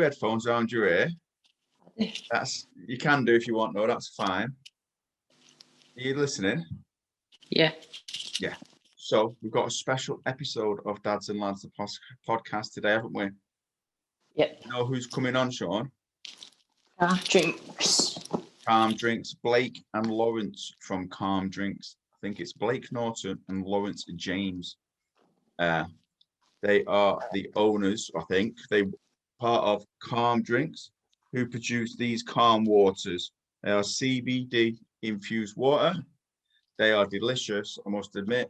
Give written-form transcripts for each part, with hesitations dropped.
headphones around your ear. You can do if you want, though. That's fine. Are you listening? Yeah. Yeah. So we've got a special episode of Dads and Lads, the podcast today, haven't we? Yep. You know who's coming on, Sean? Drinks. Calm Drinks. Blake and Lawrence from Calm Drinks. I think it's Blake Norton and Lawrence James. They are the owners, I think. They part of Calm Drinks, who produce these calm waters. They are CBD infused water. They are delicious, I must admit.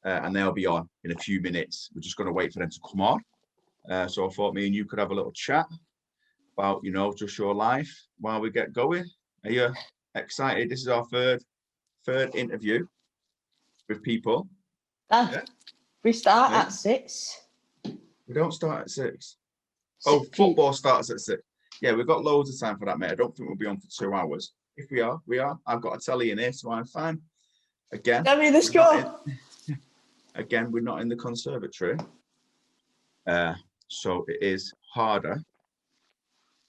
And they'll be on in a few minutes. We're just going to wait for them to come on. So I thought me and you could have a little chat about, just your life while we get going. Are you excited? This is our third interview with people. Yeah. We start at 6. We don't start at 6. Oh, football starts at 6. Yeah, we've got loads of time for that, mate. I don't think we'll be on for 2 hours. If we are. I've got a telly in here, so I'm fine. Again, let's go. Again, we're not in the conservatory. So it is harder,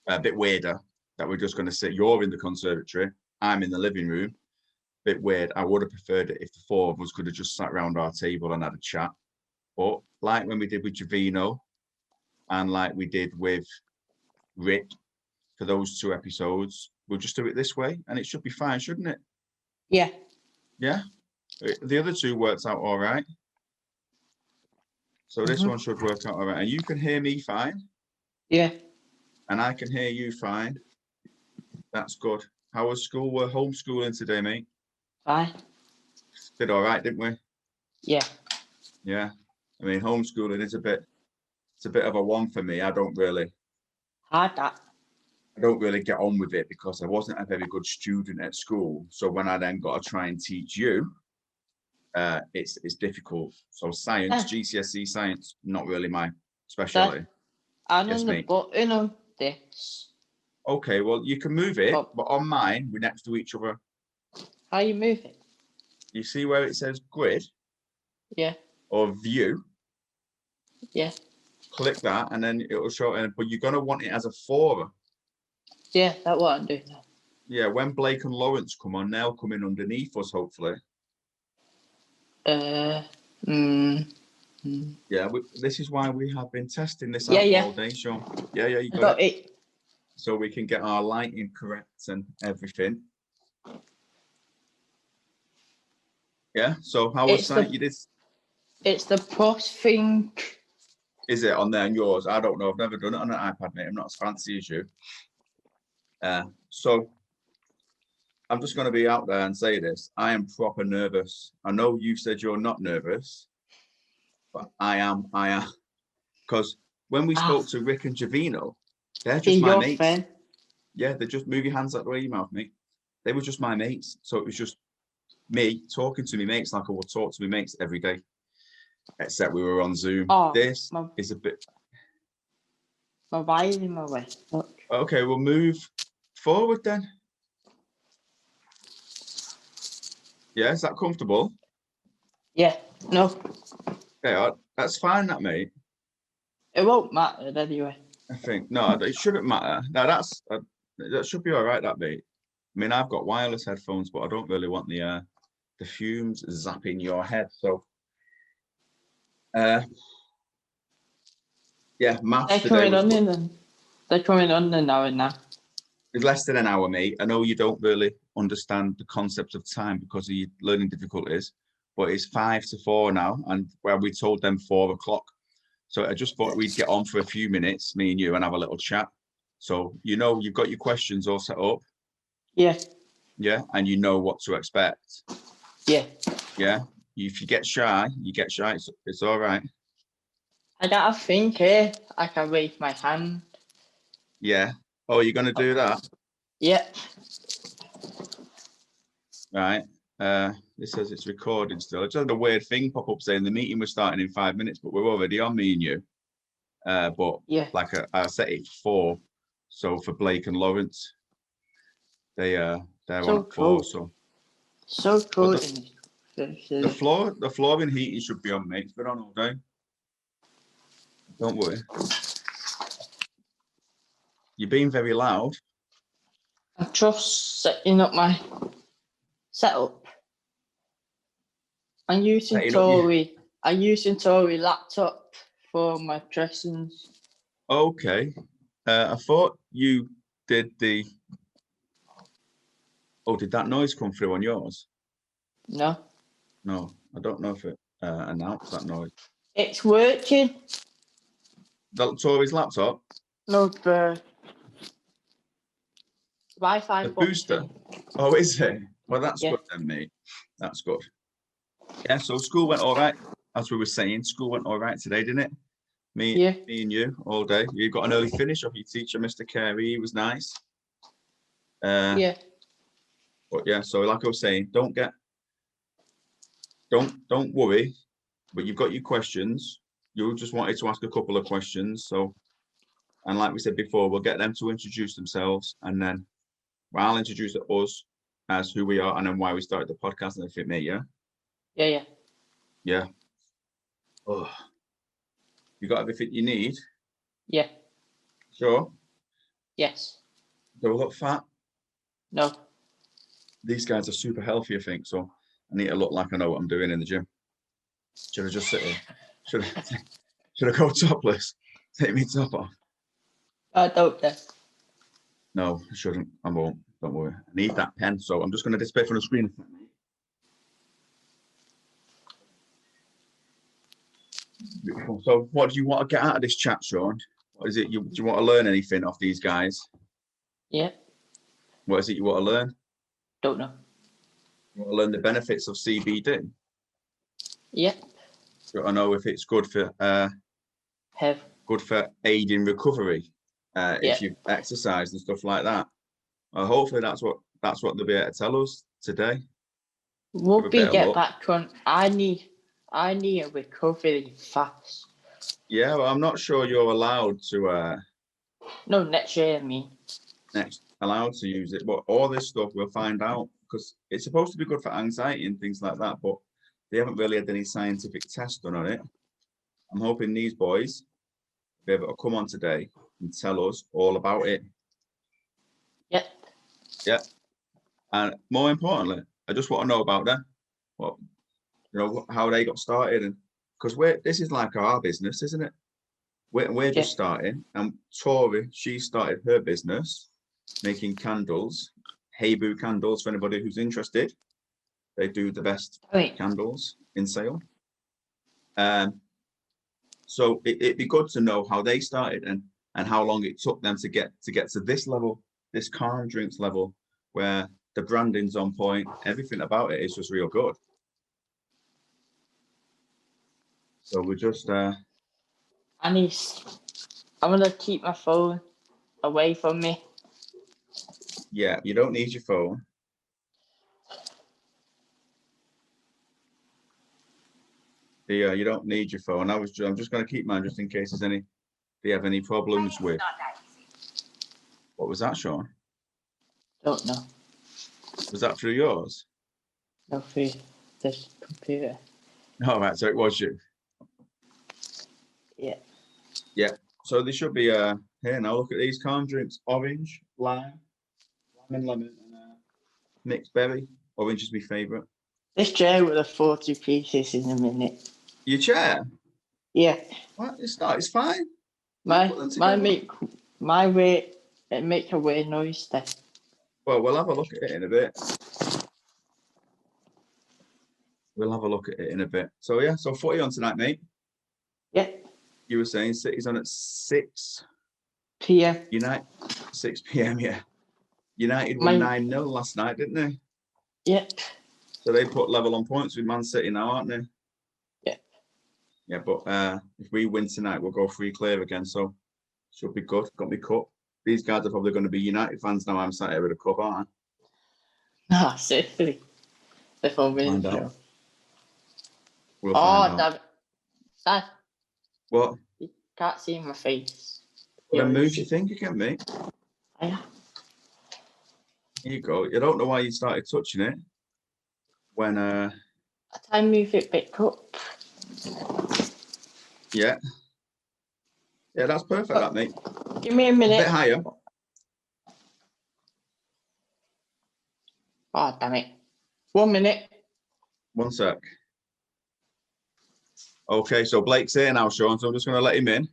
a bit weirder that we're just going to sit. You're in the conservatory. I'm in the living room. Bit weird. I would have preferred it if the 4 of us could have just sat around our table and had a chat. But like when we did with Javino and like we did with Rick for those 2 episodes, we'll just do it this way and it should be fine, shouldn't it? Yeah. Yeah? The other 2 worked out all right. So this one should work out all right. And you can hear me fine. Yeah. And I can hear you fine. That's good. How was school? We're homeschooling today, mate. Fine. Did all right, didn't we? Yeah. Yeah. I mean, homeschooling is it's a bit of a one for me. I don't really get on with it because I wasn't a very good student at school. So when I then got to try and teach you, it's difficult. So science, GCSE science, not really my specialty. I'm on the button of this. Okay, well, you can move it, but on mine, we're next to each other. How you move it? You see where it says grid? Yeah. Or view? Yeah. Click that, and then it'll show it. But you're going to want it as a 4. Yeah, that's what I'm doing now. Yeah, when Blake and Lawrence come on, they'll come in underneath us, hopefully. Yeah, this is why we have been testing this out all day, Sean. Yeah, you got it. So we can get our lighting correct and everything. Yeah, so how was that? You did? It's the plus thing. Is it on there on yours? I don't know. I've never done it on an iPad, mate. I'm not as fancy as you. So I'm just going to be out there and say this. I am proper nervous. I know you said you're not nervous, but I am. Because when we spoke to Rick and Javino, they're just my mates. Friend. Yeah, they just move your hands out the way of your mouth, mate. They were just my mates. So it was just me talking to my mates like I would talk to my mates every day. Except we were on Zoom. This is a bit... My wire's in my way. Look. Okay, we'll move forward then. Yeah, is that comfortable? Yeah, no. Yeah, that's fine, that, mate. It won't matter anyway. I think, no, it shouldn't matter. No, that should be all right, that, mate. I mean, I've got wireless headphones, but I don't really want the fumes zapping your head, so... yeah, maths today was good. They're coming on an hour now. It's less than an hour, mate. I know you don't really understand the concept of time because of your learning difficulties, but it's 5 to 4 now, and where we told them 4 o'clock. So I just thought we'd get on for a few minutes, me and you, and have a little chat. So you've got your questions all set up. Yeah. Yeah, and you know what to expect. Yeah. Yeah. If you get shy, you get shy. It's all right. I gotta think here. I can raise my hand. Yeah. Oh, you're gonna do that? Yeah. Right. It says it's recording still. I just had a weird thing pop up saying the meeting was starting in 5 minutes, but we're already on, me and you. But yeah, like I set it for 4. So for Blake and Lawrence, they're so on cool. 4. So cool. The flooring heating should be on, mate. It's been on all day. Don't worry. You're being very loud. I'm just setting up my setup. I'm using Setting up your- Tori. I'm using Tori laptop for my dressings. Okay. I thought you did the. Oh, did that noise come through on yours? No, No, I don't know if it announced that noise. it's working. Tori's laptop, No, the Wi-Fi the box. booster. Oh, is it? Well, that's Yeah. good then, mate. That's good. Yeah, so school went all right. As we were saying, school went all right today, didn't it? Me and you all day. You got an early finish off your teacher, Mr. Carey. He was nice. Yeah. But yeah, so like I was saying, don't worry. But you've got your questions. You just wanted to ask a couple of questions. So, and like we said before, we'll get them to introduce themselves, and then I'll introduce us as who we are, and then why we started the podcast and everything, mate. Yeah. Yeah. Oh, you got everything you need? Yeah. Sure. Yes. Do I look fat? No. These guys are super healthy, I think. So I need to look like I know what I'm doing in the gym. Should I just sit here? Should I go topless? Take me top off? I don't know. No, I shouldn't. I won't. Don't worry. I need that pen, so I'm just going to display from the screen. Beautiful. So, what do you want to get out of this chat, Sean? What is it? Do you want to learn anything off these guys? Yeah. What is it you want to learn? Don't know. You want to learn the benefits of CBD? Yeah. I know if it's good for aiding recovery, if you exercise and stuff like that. Hopefully, that's what they'll be able to tell us today. We'll get back on. I need a recovery fast. Yeah, well, I'm not sure you're allowed to. No, next year, I mean. Allowed to use it, but all this stuff we'll find out because it's supposed to be good for anxiety and things like that, but they haven't really had any scientific tests done on it. I'm hoping these boys will be able to come on today and tell us all about it. Yep. Yeah. And more importantly, I just want to know about them. What, how they got started, and because this is like our business, isn't it? We're just starting, and Tori, she started her business making candles, Hey Boo candles for anybody who's interested. They do the best candles in sale. So it'd be good to know how they started and how long it took them to get to this level, this calm drinks level, where the branding's on point, everything about it is just real good. So we're just I'm gonna keep my phone away from me. Yeah, you don't need your phone. Yeah, you don't need your phone. I'm just going to keep mine just in case they have any problems with. What was that, Sean? Don't know. Was that through yours? No, through this computer. All right, so it was you. Yeah. Yeah. So they should be here now. Look at these calm drinks: orange, lime and lemon, and mixed berry. Orange is my favourite. This chair with the 40 pieces in a minute. Your chair? Yeah. What? It's not. It's fine. My weight. It makes a weird noise then. Well, we'll have a look at it in a bit. So yeah, so footy on tonight, mate. Yeah. You were saying City's on at 6 p.m. 6 p.m. Yeah. United won 9-0 last night, didn't they? Yep. So they put level on points with Man City now, aren't they? Yep. Yeah, but if we win tonight, we'll go 3 clear again. So should be good. Got me cup. These guys are probably going to be United fans now. I'm sat here with a cup, aren't I? Ah, seriously. If I'm winning, We'll find out. Damn it. Dad. What? You can't see my face. Then move your thing again, mate. Yeah. Here you go. You don't know why you started touching it when I try and move it back up. Yeah. Yeah, that's perfect, that, mate. Give me a minute. A bit higher. Oh, damn it. 1 minute. One sec. Okay, so Blake's here now, Sean, so I'm just going to let him in.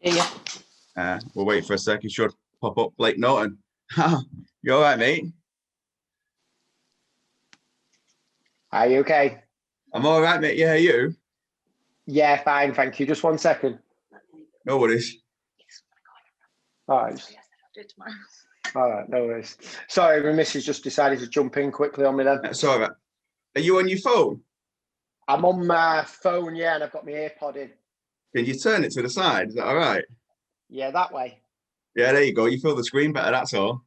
Yeah. We'll wait for a sec. He should pop up. Blake Norton. You all right, mate? Are you okay? I'm all right, mate. Yeah, you? Yeah, fine, thank you. Just 1 second. No worries. All right. All right, no worries. Sorry, my missus just decided to jump in quickly on me then. That's all right. Are you on your phone? I'm on my phone, yeah, and I've got my AirPod in. Can you turn it to the side? Is that all right? Yeah, that way. Yeah, there you go. You feel the screen better, that's all.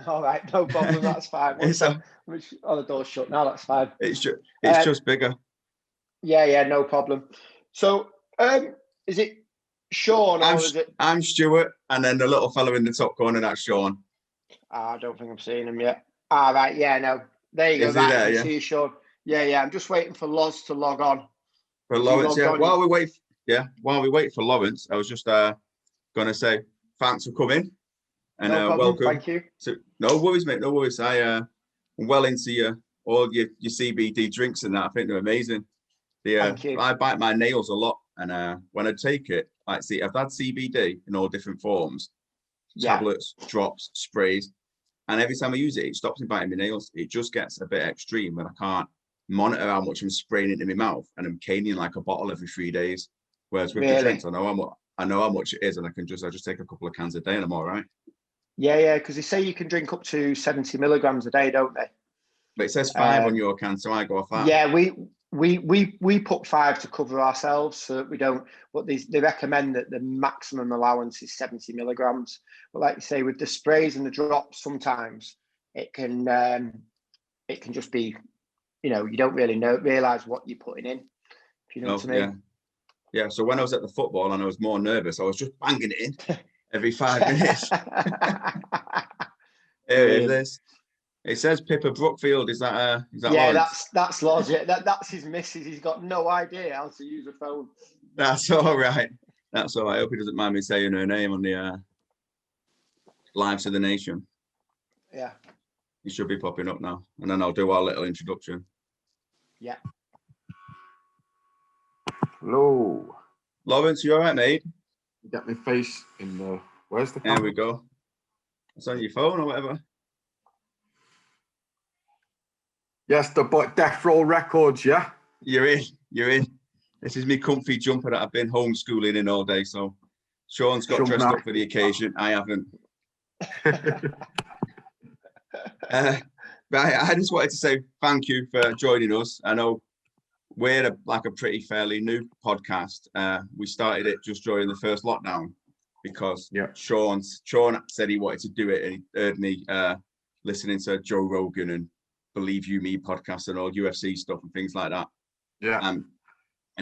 All right, no problem, that's fine. One second. Oh, the door's shut now, that's fine. It's just bigger. Yeah, no problem. So, is it Sean or is it? I'm Stuart, and then the little fellow in the top corner, that's Sean. I don't think I've seen him yet. All right, yeah, no. There you go. Is he there, yeah? See you, Sean. Yeah. I'm just waiting for Loz to log on. For Lawrence, yeah. While we wait for Lawrence, I was just gonna say thanks for coming and no problem, welcome. Thank you. No worries, mate. No worries. I'm well into all your CBD drinks and that. I think they're amazing. Thank you. I bite my nails a lot, and when I take it, I've had CBD in all different forms, tablets, drops, sprays, and every time I use it, it stops me biting my nails. It just gets a bit extreme when I can't monitor how much I'm spraying into my mouth, and I'm caning like a bottle every 3 days. Whereas with the drinks, I know how much it is, and I just take a couple of cans a day, and I'm all right. Yeah, because they say you can drink up to 70 milligrams a day, don't they? But it says 5 on your can, so I go off that. Yeah, we put 5 to cover ourselves, so that we don't. But they recommend that the maximum allowance is 70 milligrams. But like you say, with the sprays and the drops, sometimes it can just be, you don't really realize what you're putting in. If you know what I mean. Yeah. So when I was at the football and I was more nervous, I was just banging it in every 5 minutes. Here it is. It says Pippa Brookfield. Is that yeah, Lawrence? that's Lawrence. Yeah, that's his missus. He's got no idea how to use a phone. That's all right. That's all right. I hope he doesn't mind me saying her name on the Live to the Nation. Yeah. He should be popping up now, and then I'll do our little introduction. Yeah. Hello. Lawrence, you all right, mate? You got my face in the. Where's the? There we go. It's on your phone or whatever. Yes, the Death Row Records. Yeah. You're in. This is me comfy jumper that I've been homeschooling in all day. So Sean's got dressed up for the occasion. I haven't. Right, I just wanted to say thank you for joining us. I know we're a pretty fairly new podcast. We started it just during the first lockdown because Sean said he wanted to do it, and he heard me listening to Joe Rogan and Believe You Me podcast and all UFC stuff and things like that. Yeah. And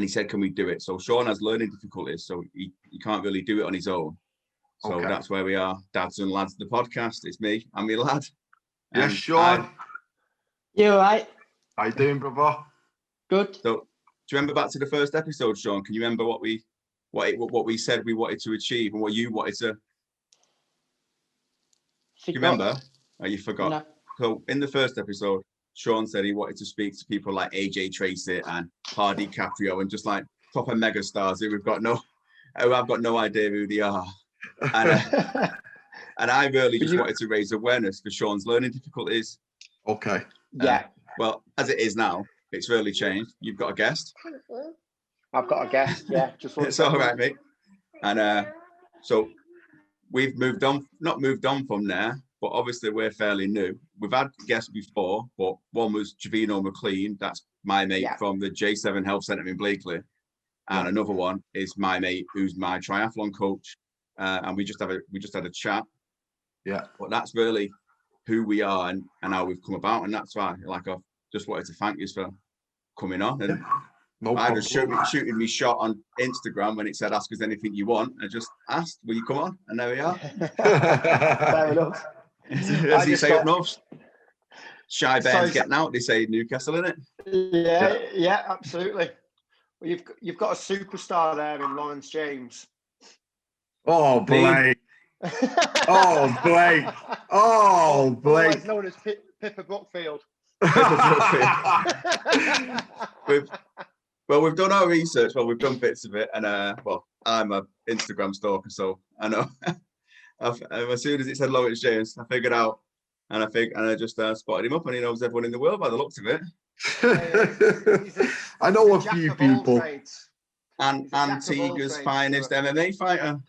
he said, can we do it? So Sean has learning difficulties, so he can't really do it on his own. So that's where we are, Dads and Lads, the podcast. It's me, I'm your lad. Yes, Sean. You all right? How you doing, brother? Good. So, do you remember back to the first episode, Sean? Can you remember what we said we wanted to achieve and what you wanted to? Do you remember? Oh, you forgot. No. So, in the first episode, Sean said he wanted to speak to people like AJ Tracy and Hardy Caprio and just like proper mega stars who I've got no idea who they are. And I really just wanted to raise awareness for Sean's learning difficulties. Okay. Yeah. Well, as it is now, it's really changed. You've got a guest. I've got a guest. Yeah. Just it's all right, mate. And so we've not moved on from there, but obviously we're fairly new. We've had guests before, but one was Javino McLean. That's my mate from the J7 Health Centre in Blakely. And another one is my mate, who's my triathlon coach. And we just had a chat. Yeah. But that's really who we are and how we've come about. And that's why I've just wanted to thank you for coming on. And I was shooting me shot on Instagram when it said, ask us anything you want. I just asked, will you come on? And there we are. Fair enough. As he say up north. Shy Ben's getting out, they say Newcastle, isn't it? Yeah, absolutely. Well, you've got a superstar there in Lawrence James. Oh, Blake. Oh, Blake. Oh, Blake. Otherwise known as Pippa Brookfield. We've done our research. Well, we've done bits of it, and well, I'm a Instagram stalker, so I know. As soon as it said Lawrence James, I figured out, and I just spotted him up, and he knows everyone in the world by the looks of it. I know a few people. And Antigua's finest MMA fighter.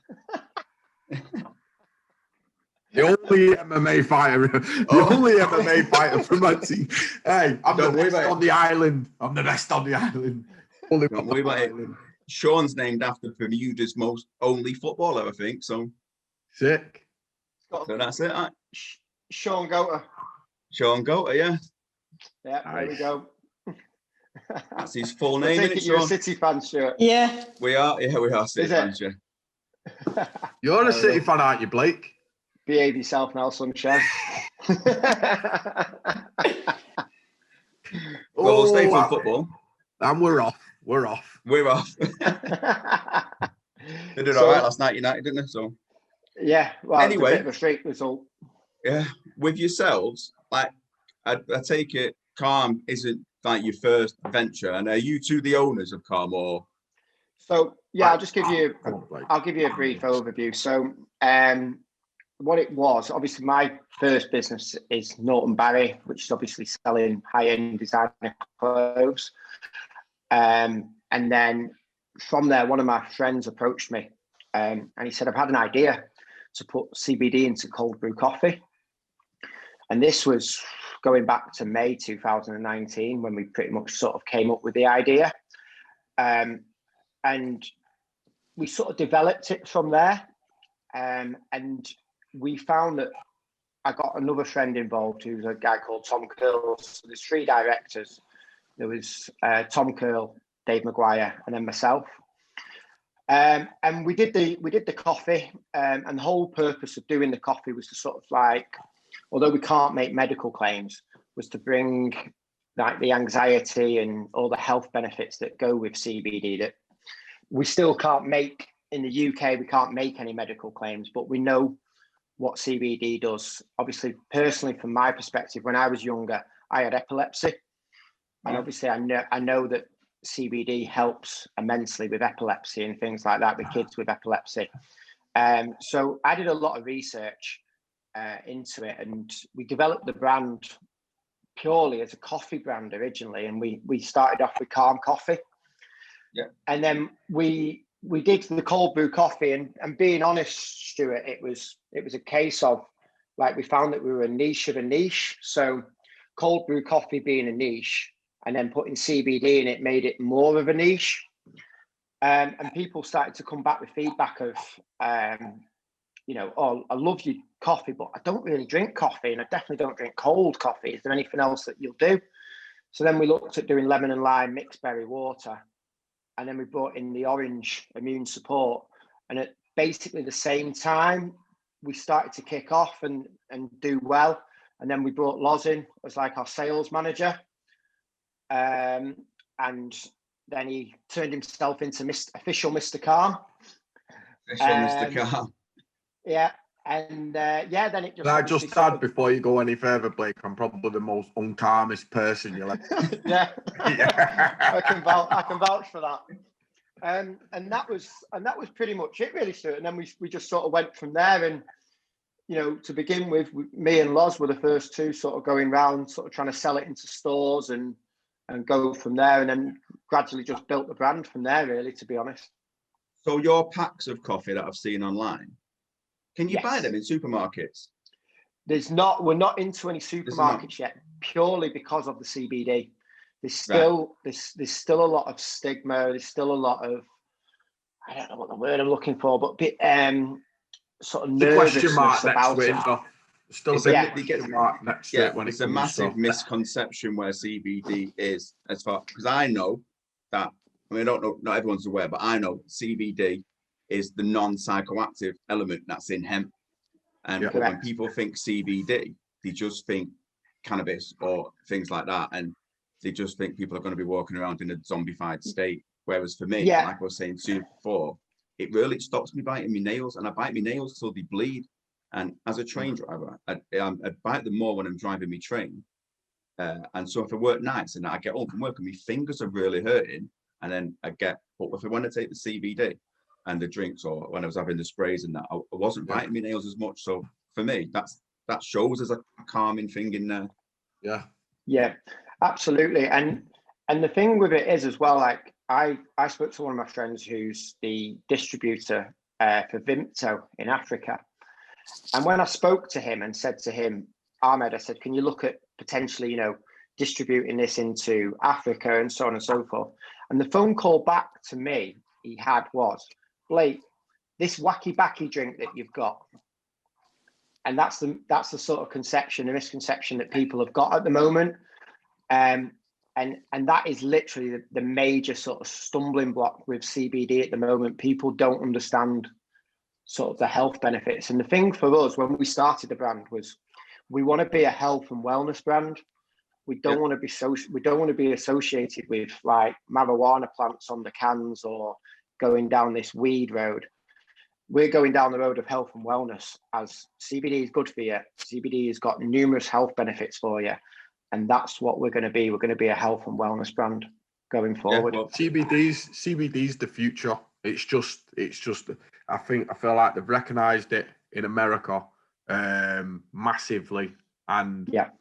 The only MMA fighter, MMA fighter from Antigua. Hey, I'm the best on the island. I'm the best on the island. Don't worry about it. Sean's named after Bermuda's only footballer, I think. So sick. So that's it. Sean Goater. Sean Goater, yeah. Yeah, there we go. That's his full name. I think you're a City fan, Stuart. Yeah. We are City fans, yeah. You're a City fan, aren't you, Blake? Behave yourself now, sunshine. Well, we'll stay from football. And we're off. We're off. They did all right last night, United, didn't they? So yeah, well, anyway, a bit of a freak result. Yeah, with yourselves, like I take it, Calm isn't like your first venture, and are you two the owners of Calm, or? So yeah, I'll give you a brief overview. So what it was, obviously my first business is Norton Barry, which is obviously selling high-end designer clothes. And then from there, one of my friends approached me and he said, I've had an idea to put CBD into cold brew coffee. And this was going back to May 2019 when we pretty much sort of came up with the idea. And we sort of developed it from there. And we found that I got another friend involved who's a guy called Tom Curl. So there's 3 directors. There was Tom Curl, Dave Maguire, and then myself. And we did the coffee, and the whole purpose of doing the coffee was to sort of like, although we can't make medical claims, was to bring like the anxiety and all the health benefits that go with CBD that we still can't make in the UK. We can't make any medical claims, but we know what CBD does. Obviously, personally, from my perspective, when I was younger, I had epilepsy. And obviously, I know that CBD helps immensely with epilepsy and things like that, with kids with epilepsy. So I did a lot of research into it, and we developed the brand purely as a coffee brand originally. And we started off with Calm Coffee. Yeah. And then we did the cold brew coffee, and being honest, Stuart, it was a case of like, we found that we were a niche of a niche. So cold brew coffee being a niche, and then putting CBD in it made it more of a niche. And people started to come back with feedback of, oh, I love your coffee, but I don't really drink coffee, and I definitely don't drink cold coffee. Is there anything else that you'll do? So then we looked at doing lemon and lime mixed berry water. And then we brought in the orange immune support. And at basically the same time, we started to kick off and do well. And then we brought Loz in as like our sales manager. And then he turned himself into official Mr. Calm. Official Mr. Calm. Yeah. And then it just... I just add, before you go any further, Blake, I'm probably the most uncalmest person you'll ever... yeah. I can vouch for that. And that was pretty much it, really, Stuart. And then we just sort of went from there. And to begin with, me and Loz were the first two sort of going around, sort of trying to sell it into stores and go from there, and then gradually just built the brand from there, really, to be honest. So your packs of coffee that I've seen online, can you buy them in supermarkets? We're not into any supermarkets yet, purely because of the CBD. There's still a lot of stigma. There's still a lot of, I don't know what the word I'm looking for, but sort of nervousness about it. Still a bit next to it when it's a massive misconception where CBD is, as far because I know that. I mean, I don't know, not everyone's aware, but I know CBD is the non-psychoactive element that's in hemp. And when people think CBD, they just think cannabis or things like that, and they just think people are going to be walking around in a zombified state. Whereas for me, like I was saying to you before, it really stops me biting my nails, and I bite my nails till they bleed. And as a train driver, I bite them more when I'm driving my train. And so if I work nights and I get home from work and my fingers are really hurting, and then but when I take the CBD and the drinks, or when I was having the sprays and that, I wasn't biting my nails as much. So for me, that shows as a calming thing in there. Yeah, absolutely. And the thing with it is as well, like I spoke to one of my friends who's the distributor for Vimto in Africa. And when I spoke to him and said to him, Ahmed, I said, can you look at potentially, distributing this into Africa and so on and so forth? And the phone call back to me he had was, Blake, this wacky backy drink that you've got. And that's the sort of the misconception that people have got at the moment. And that is literally the major sort of stumbling block with CBD at the moment. People don't understand sort of the health benefits. And the thing for us when we started the brand was we want to be a health and wellness brand. We don't want to be associated with like marijuana plants on the cans or going down this weed road. We're going down the road of health and wellness, as CBD is good for you. CBD has got numerous health benefits for you. And that's what we're going to be. We're going to be a health and wellness brand going forward. Well, CBD's the future. It's just I feel like they've recognised it in America massively, and it's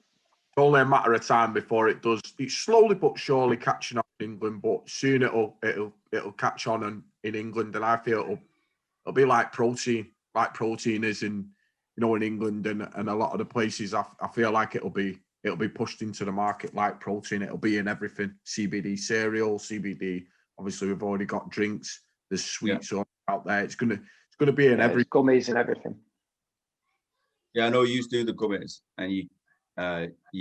only a matter of time before it does. It's slowly but surely catching on in England, but soon it'll catch on in England, and I feel it'll be like protein is in in England and a lot of the places. I feel like it'll be pushed into the market like protein. It'll be in everything. CBD cereal, CBD. Obviously, we've already got drinks. There's sweets out there. It's gonna be in every gummies and everything. Yeah, I know you used to do the gummies, and you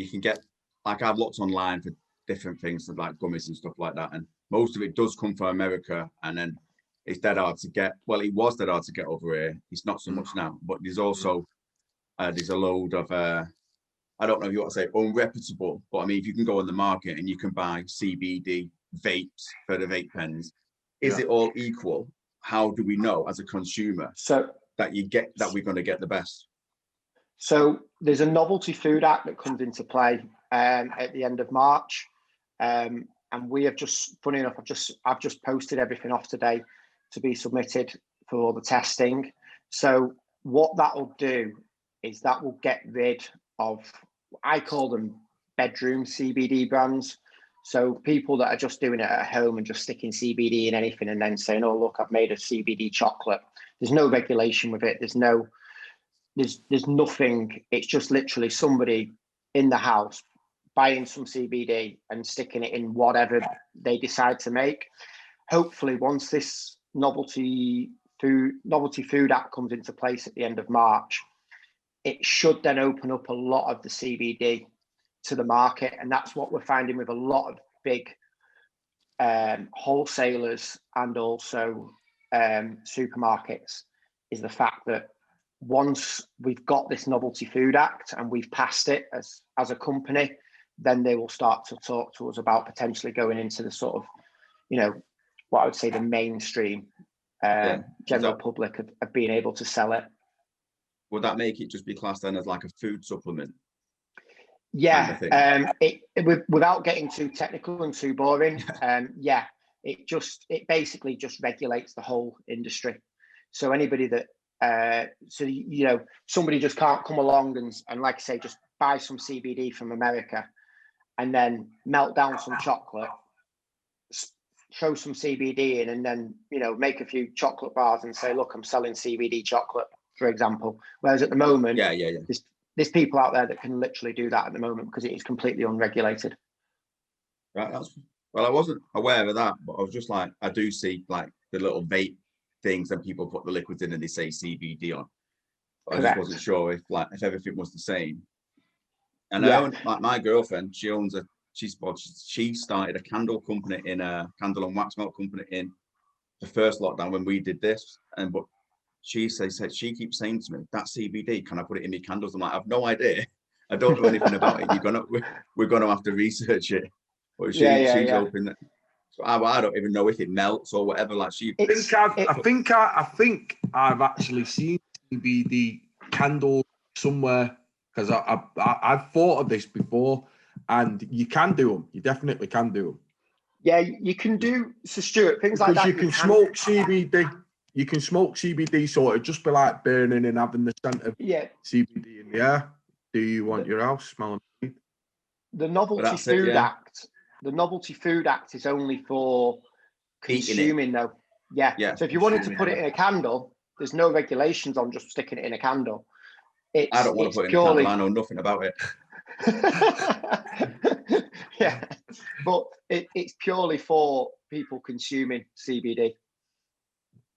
can get, like, I've looked online for different things like gummies and stuff like that, and most of it does come from America, and then it's dead hard to get. Well, it was dead hard to get over here. It's not so much now, but there's also there's a load of I don't know if you want to say unreputable, but I mean, if you can go on the market and you can buy CBD vapes for the vape pens, is it all equal? How do we know as a consumer that we're going to get the best? So there's a Novelty Food Act that comes into play at the end of March, and we have just, funny enough, I've just posted everything off today to be submitted for all the testing. So what that will do is that will get rid of, I call them bedroom CBD brands. So people that are just doing it at home and just sticking CBD in anything and then saying, oh, look, I've made a CBD chocolate. There's no regulation with it. There's nothing. It's just literally somebody in the house buying some CBD and sticking it in whatever they decide to make. Hopefully, once this Novelty Food Act comes into place at the end of March, it should then open up a lot of the CBD to the market. And that's what we're finding with a lot of big wholesalers and also supermarkets, is the fact that once we've got this Novelty Food Act and we've passed it as a company, then they will start to talk to us about potentially going into the sort of, what I would say the mainstream general public of being able to sell it. Would that make it just be classed then as like a food supplement? Yeah, without getting too technical and too boring, it basically just regulates the whole industry. So anybody that, somebody just can't come along and like I say, just buy some CBD from America and then melt down some chocolate, throw some CBD in, and then, make a few chocolate bars and say, look, I'm selling CBD chocolate, for example. Whereas at the moment, there's people out there that can literally do that at the moment because it is completely unregulated. Right. Well, I wasn't aware of that, but I was just like, I do see like the little vape things and people put the liquids in and they say CBD on. But I just wasn't sure if everything was the same. And I own, like, my girlfriend, she started a candle company in a candle and wax melt company in the first lockdown when we did this. But she keeps saying to me, that CBD, can I put it in my candles? I'm like, I've no idea. I don't know anything about it. We're gonna have to research it. But she's hoping that So I don't even know if it melts or whatever. Like I think I've actually seen CBD candles somewhere, because I've thought of this before, and you can do them. You definitely can do them. Yeah, you can do, so Stuart, things Because like that. you can smoke CBD. You can smoke CBD, so it'd just be like burning and having the scent of CBD in the air. Do you want your house smelling? The Novelty Food Act. The Novelty Food Act is only for consuming, though. Yeah. So if you wanted to put it in a candle, there's no regulations on just sticking it in a candle. I don't want to put it in a candle. I know nothing about it. Yeah, but it's purely for people consuming CBD.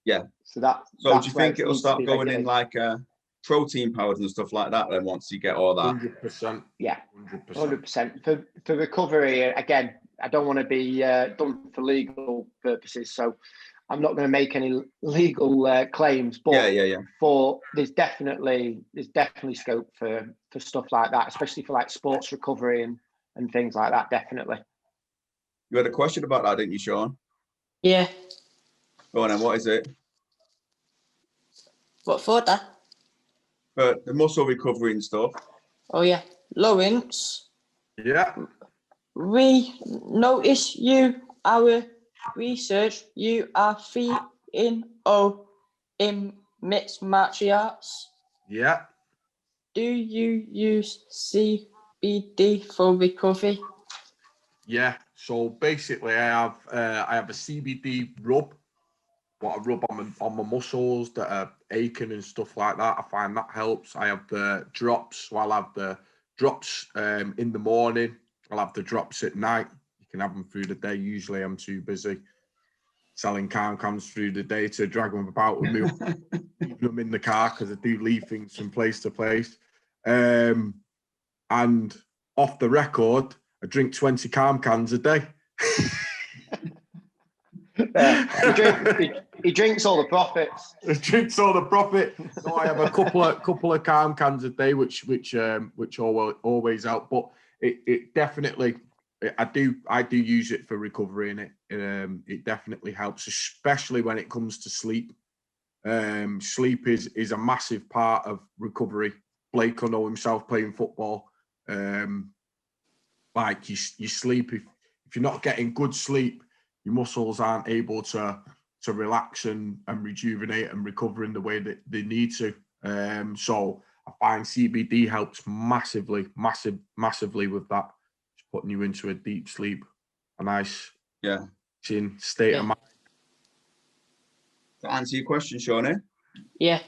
Yeah. So that's do you think it'll start going in like protein powders and stuff like that then once you get all that? 100%. Yeah, 100%. For recovery, again, I don't want to be done for legal purposes, so I'm not going to make any legal claims. But there's definitely scope for stuff like that, especially for like sports recovery and things like that. Definitely. You had a question about that, didn't you, Sean? Yeah. Go on then. What is it? What for that? For the muscle recovery and stuff. Oh yeah, Lawrence. Yeah. We notice our research. You are in mixed martial arts. Yeah. Do you use CBD for recovery? Yeah. So basically, I have a CBD rub. What I rub on my muscles that are aching and stuff like that. I find that helps. I have the drops. So I'll have the drops in the morning. I'll have the drops at night. You can have them through the day. Usually I'm too busy selling cans through the day to drag them about with me. Leaving them in the car because I do leave things from place to place. And off the record, I drink 20 cans a day. He drinks all the profits. He drinks all the profit. No, I have a couple of cans a day, which always help. But it definitely, I do use it for recovery, and it definitely helps, especially when it comes to sleep. Sleep is a massive part of recovery. Blake will know himself playing football. Like you sleep, if you're not getting good sleep, your muscles aren't able to relax and rejuvenate and recover in the way that they need to. So I find CBD helps massively with that. Just putting you into a deep sleep, a nice state of mind. To answer your question, Shawnee? Yeah.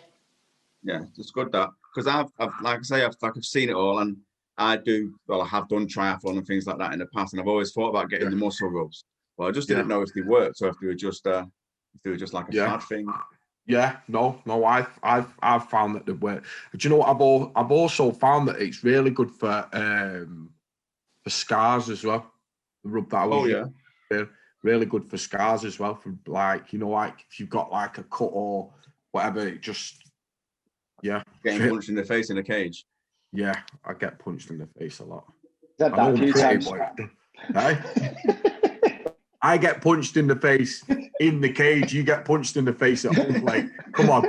Yeah, it's good that, because I've like I say, I've seen it all, and I have done triathlon and things like that in the past, and I've always thought about getting the muscle rubs. Well, I just didn't know if they worked, so if they were just like a fad thing. Yeah, no, I've found that they work. Do you know what? I've also found that it's really good for scars as well. The rub that I was using, really good for scars as well. For like, like if you've got like a cut or whatever, it just getting punched in the face in a cage. Yeah, I get punched in the face a lot. That a few times. I get punched in the face in the cage. You get punched in the face at home. Like, come on.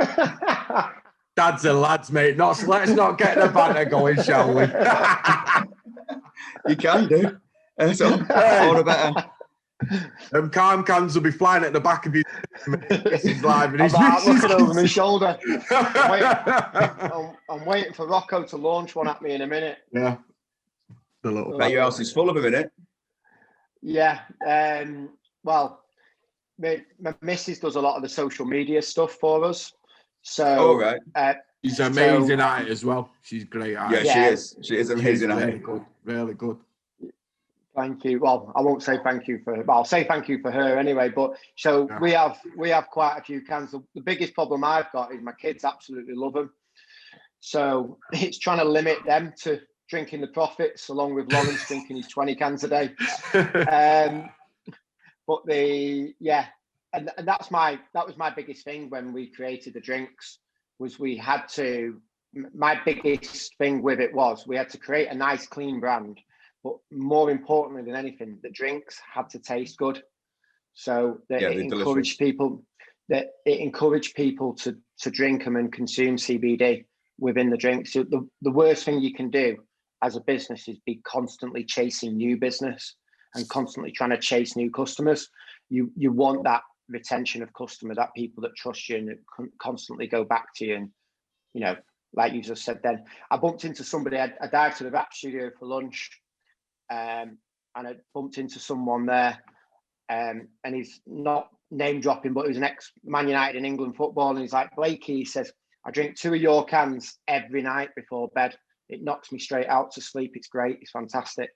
Dads and lads, mate. Let's not get the banter going, shall we? You can do. So, all the better. Them cans will be flying at the back of his he's live. And I'm looking over my shoulder. I'm waiting for Rocco to launch one at me in a minute. Yeah. The little. Bet your house is full of them, innit? Yeah. Well, my missus does a lot of the social media stuff for us. So, she's amazing at it as well. She's great at it. Yeah, she is. She is amazing at it. Good. Really good. Thank you. Well, I won't say thank you for her, but I'll say thank you for her anyway. But so we have quite a few cans. The biggest problem I've got is my kids absolutely love them. So it's trying to limit them to drinking the profits, along with Lawrence drinking his 20 cans a day. But and that was my biggest thing when we created the drinks, was my biggest thing with it was we had to create a nice clean brand, but more importantly than anything, the drinks had to taste good. So that it encouraged people to drink them and consume CBD within the drinks. So the worst thing you can do as a business is be constantly chasing new business and constantly trying to chase new customers. You want that retention of customer, that people that trust you and constantly go back to you. And, you know, like you just said then, I bumped into somebody, I dived to the rap studio for lunch, and I bumped into someone there, and he's not name dropping, but he was an ex-Man United in England football, and he's like, Blakey, he says, I drink 2 of your cans every night before bed. It knocks me straight out to sleep. It's great. It's fantastic.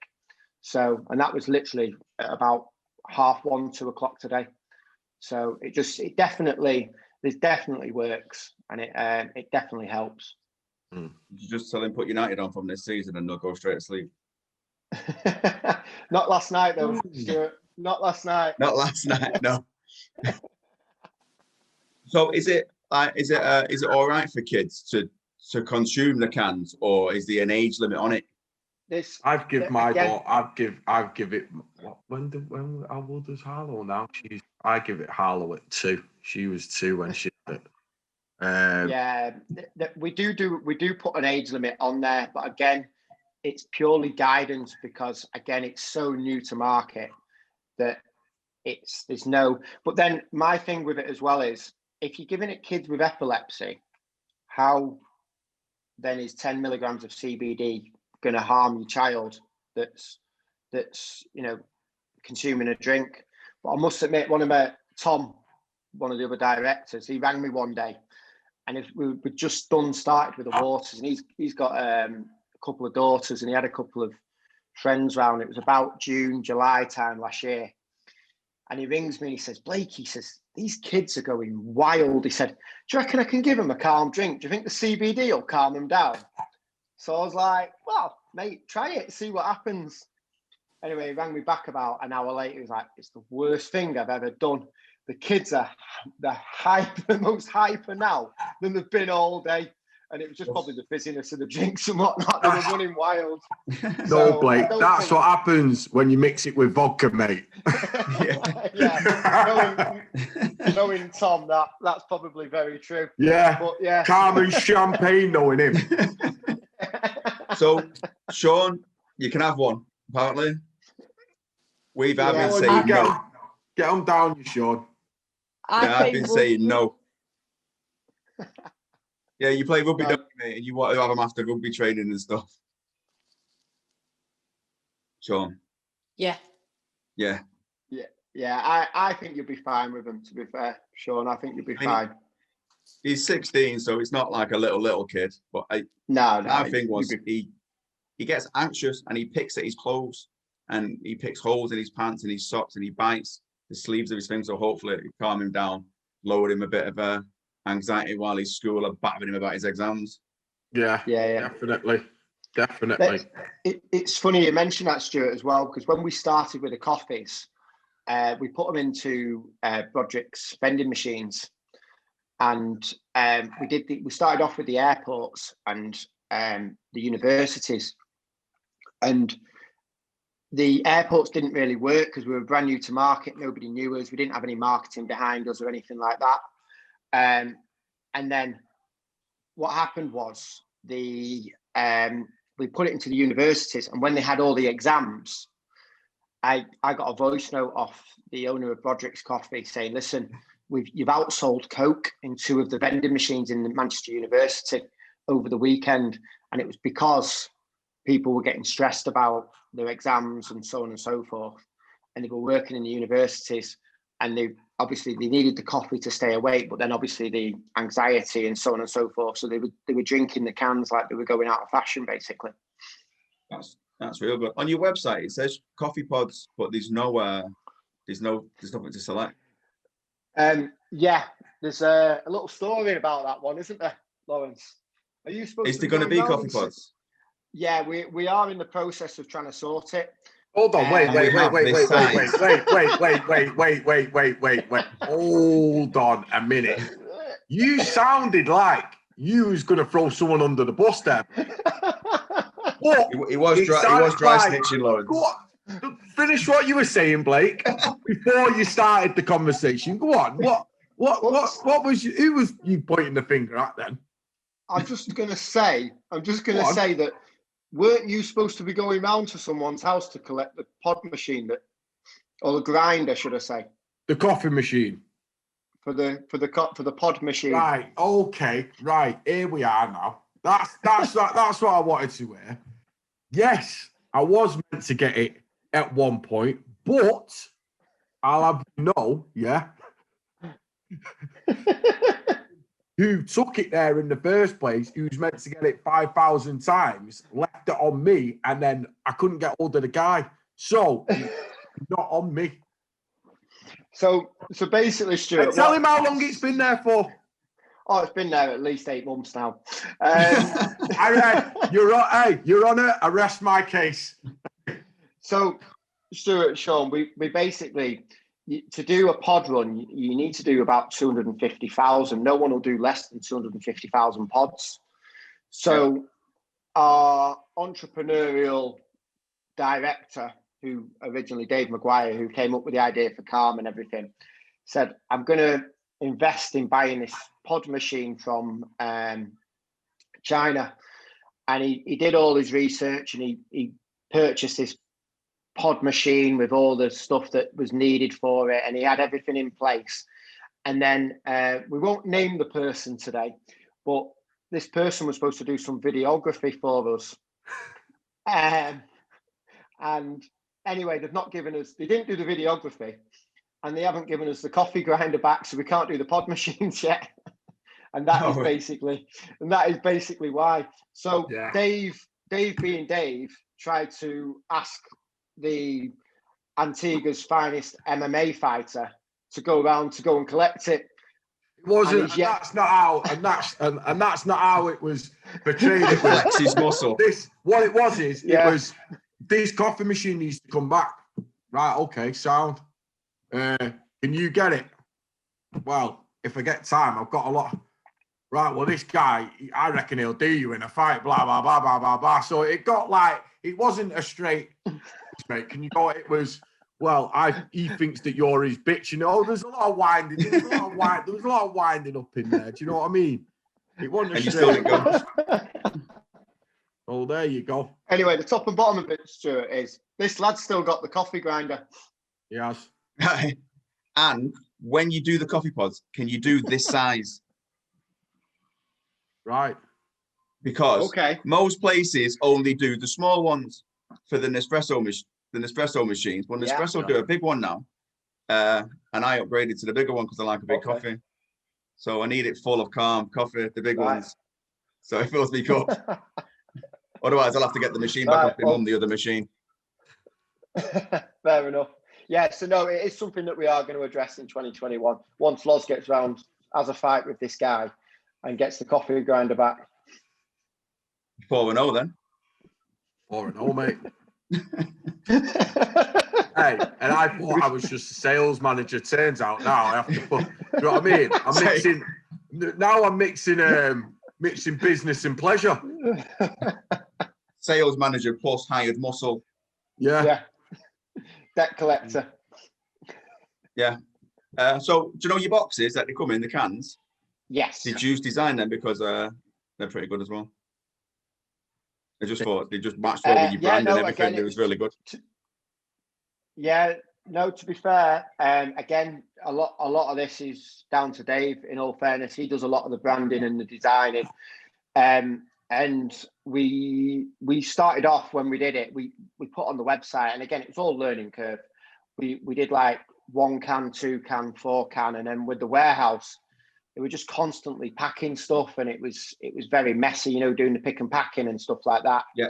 So, and that was literally at about 1:30, 2 o'clock today. So it definitely works, and it definitely helps. You just tell him put United on from this season and they'll go straight to sleep. Not last night though, Stuart. Not last night. Not last night, no. So is it all right for kids to consume the cans, or is there an age limit on it? I've give my daughter. I've give it. How old is Harlow now? I give it Harlow at 2. She was 2 when she did it. Yeah, we do put an age limit on there, but again, it's purely guidance because again, it's so new to market that there's no. But then my thing with it as well is, if you're giving it kids with epilepsy, how then is 10 milligrams of CBD going to harm your child that's consuming a drink? But I must admit, one of the other directors, he rang me one day, and we just started with the waters, and he's got a couple of daughters, and he had a couple of friends round. It was about June, July time last year, and he rings me and he says, Blake, he says, these kids are going wild. He said, do you reckon I can give them a calm drink? Do you think the CBD will calm them down? So I was like, well, mate, try it, see what happens. Anyway, he rang me back about an hour later. He was like, it's the worst thing I've ever done. The kids are the most hyper now than they've been all day. And it was just probably the fizziness of the drinks and whatnot. They were running wild. No, Blake, that's what happens when you mix it with vodka, mate. Yeah. Knowing Tom, that's probably very true. Yeah. But yeah. Calm and champagne knowing him. So, Sean, you can have one, apparently. I've been saying no. Get on down, you Sean. I've been saying no. Yeah, you play rugby, don't you, mate? And you want to have them after rugby training and stuff. Sean? Yeah. Yeah. I think you'll be fine with him, to be fair, Sean. I think you'll be fine. He's 16, so it's not like a little kid. But my thing was he gets anxious and he picks at his clothes and he picks holes in his pants and his socks and he bites the sleeves of his things. So hopefully it calm him down, lower him a bit of anxiety while he's school or battering him about his exams. Yeah. Definitely. It's funny you mentioned that, Stuart, as well, because when we started with the coffees, we put them into Broderick's vending machines, and we started off with the airports and the universities, and the airports didn't really work because we were brand new to market. Nobody knew us. We didn't have any marketing behind us or anything like that. And then what happened was we put it into the universities, and when they had all the exams, I got a voice note off the owner of Broderick's Coffee saying, listen, you've outsold Coke in 2 of the vending machines in the Manchester University over the weekend. And it was because people were getting stressed about their exams and so on and so forth. And they were working in the universities, and they needed the coffee to stay awake, but then obviously the anxiety and so on and so forth. So they were drinking the cans like they were going out of fashion, basically. That's real good. On your website, it says coffee pods, but there's nothing to select. Yeah, there's a little story about that one, isn't there, Lawrence? Are you supposed Is there going to be coffee pods? Yeah, we are in the process of trying to sort it. Hold on, wait. Hold on a minute. You sounded like you was going to throw someone under the bus there. He was dry snitching, Lawrence. Finish what you were saying, Blake, before you started the conversation. Go on. What was you, who was you pointing the finger at then? I'm just going to say that weren't you supposed to be going round to someone's house to collect the pod machine or the grinder, should I say? The coffee machine. For the pod machine. Right. Okay. Right. Here we are now. That's what I wanted to hear. Yes, I was meant to get it at one point, but I'll have you know, yeah, who took it there in the first place, who's meant to get it 5,000 times, left it on me, and then I couldn't get hold of the guy. So, not on me. So basically, Stuart, tell him how long it's been there for. Oh, it's been there at least 8 months now. You're on it. Arrest my case. So, Stuart, Sean, we basically, to do a pod run, you need to do about 250,000. No one will do less than 250,000 pods. So, our entrepreneurial director, who originally Dave Maguire, who came up with the idea for Calm and everything, said, I'm going to invest in buying this pod machine from China. And he did all his research, and he purchased this pod machine with all the stuff that was needed for it, and he had everything in place. And then we won't name the person today, but this person was supposed to do some videography for us. And anyway, they've not given us, they didn't do the videography, and they haven't given us the coffee grinder back, so we can't do the pod machines yet. And that is basically why. So yeah. Dave being Dave, tried to ask the Antigua's finest MMA fighter to go around to go and collect it. It wasn't, and that's not how, and that's not how it was portrayed. It was his muscle. What it was is, it was, this coffee machine needs to come back. Right, okay, sound. Can you get it? Well, if I get time, I've got a lot. Right, well, this guy, I reckon he'll do you in a fight, blah, blah, blah, blah, blah, blah. So it got like, it wasn't a straight, mate, can you go, it was, well, he thinks that you're his bitch, you know. There's a lot of winding, there was a lot of winding up in there, do you know what I mean? It wasn't a straight. Oh, there you go. Anyway, the top and bottom of it, Stuart, is this lad's still got the coffee grinder. Yes. And when you do the coffee pods, can you do this size? Right. Because most places only do the small ones for the Nespresso machines. Well, Nespresso do a big one now. And I upgraded to the bigger one because I like a big coffee. So I need it full of Calm coffee, the big ones. So it fills me up. Otherwise, I'll have to get the machine back off on the other machine. Fair enough. Yeah, so no, it is something that we are going to address in 2021. Once Loz gets round, has a fight with this guy and gets the coffee grinder back. 4-0 then. 4-0, mate. Hey, and I thought I was just a sales manager. Turns out now I have to put, you know what I mean? I'm mixing business and pleasure. Sales manager plus hired muscle. Yeah. Debt collector. Yeah. So do you know your boxes that they come in the cans? Yes. Did you design them because they're pretty good as well? I just thought they just matched well with your brand and everything. It was really good. To be fair, again, a lot of this is down to Dave. In all fairness, he does a lot of the branding and the designing. And we started off when we did it. We put on the website, and again, it was all learning curve. We did like 1 can, 2 can, 4 can, and then with the warehouse, they were just constantly packing stuff, and it was very messy, you know, doing the pick and packing and stuff like that. Yeah.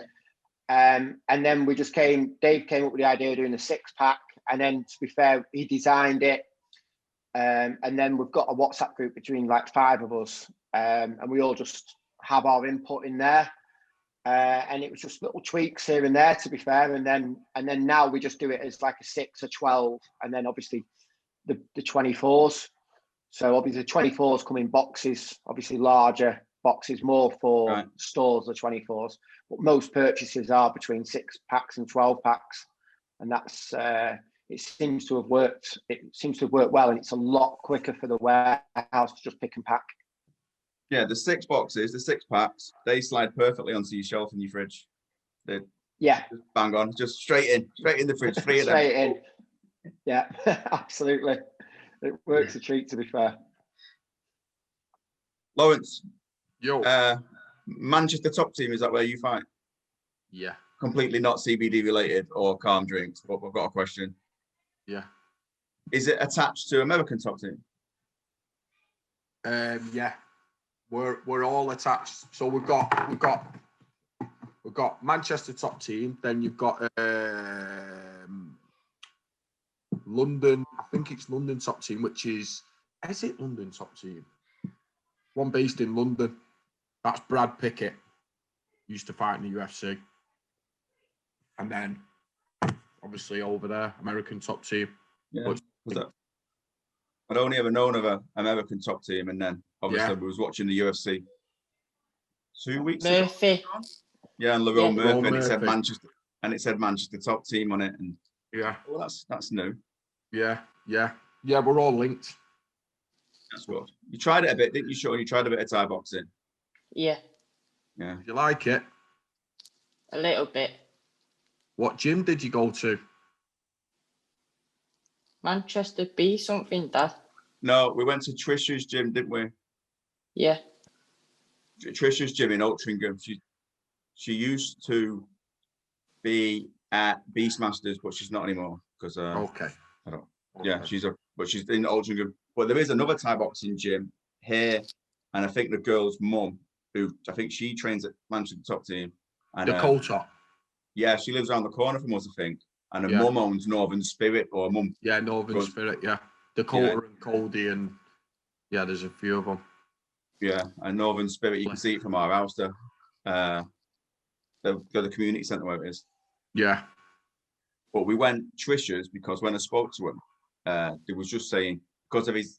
And then Dave came up with the idea of doing a 6-pack, and then to be fair, he designed it. And then we've got a WhatsApp group between like 5 of us, and we all just have our input in there. And it was just little tweaks here and there, to be fair. And then now we just do it as like a 6, a 12, and then obviously the 24s. So obviously the 24s come in boxes, obviously larger boxes, more for stores, the 24s. But most purchases are between 6 packs and 12 packs. and that's it seems to have worked. It seems to have worked well, and it's a lot quicker for the warehouse to just pick and pack. Yeah, the 6 boxes, the 6 packs, they slide perfectly onto your shelf in your fridge. They Yeah, just bang on, just straight in the fridge, 3 of them. straight in. Yeah, absolutely. It works a treat, to be fair. Lawrence, Yo. Manchester top team, is that where you fight? Yeah. Completely not CBD related or calm drinks, but we've got a question. Yeah. Is it attached to American top team? Yeah. We're all attached. So we've got Manchester top team. Then you've got London. I think it's London top team, which is it London top team? One based in London. That's Brad Pickett. Used to fight in the UFC. And then obviously over there, American top team. Yeah. Was that? I'd only ever known of an American top team, and then obviously we was watching the UFC 2 weeks Murphy. ago. Yeah, and Lerone Murphy, and it said Manchester top team on it, and well, that's new. Yeah, we're all linked. That's good. You tried it a bit, didn't you, Sean? You tried a bit of Thai boxing. Yeah. Yeah. You like it? A little bit. What gym did you go to? Manchester B something, Dad. No, we went to Trisha's gym, didn't we? Yeah. Trisha's gym in Altrincham. She used to be at Beastmasters, but she's not anymore because okay. I don't. Yeah, she's in Altrincham. But there is another Thai boxing gym here, and I think the girl's mum, who I think she trains at Manchester top team, and the Coltop. Yeah, she lives around the corner from us, I think. And her mum owns Northern Spirit, or mum. Yeah, Northern Spirit, yeah. Dakota and Cody, and there's a few of them. Yeah, and Northern Spirit, you can see it from our house there. The community centre where it is. Yeah. But we went Trisha's because when I spoke to him, they was just saying because of his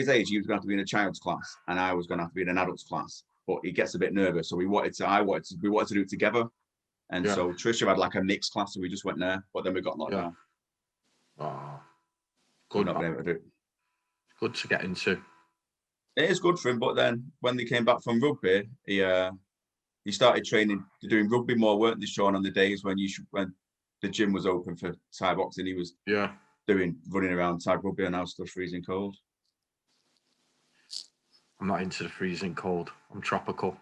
age, he was going to have to be in a child's class, and I was going to have to be in an adult's class. But he gets a bit nervous, so we wanted to do it together. And so Trisha had like a mixed class, so we just went there, but then we got locked down. Oh, good. Not been able to do it. Good to get into. It is good for him, but then when they came back from rugby, he started doing rugby more, weren't they, Sean, on the days when the gym was open for Thai boxing. He was running around Thai rugby, and I was still freezing cold. I'm not into the freezing cold. I'm tropical.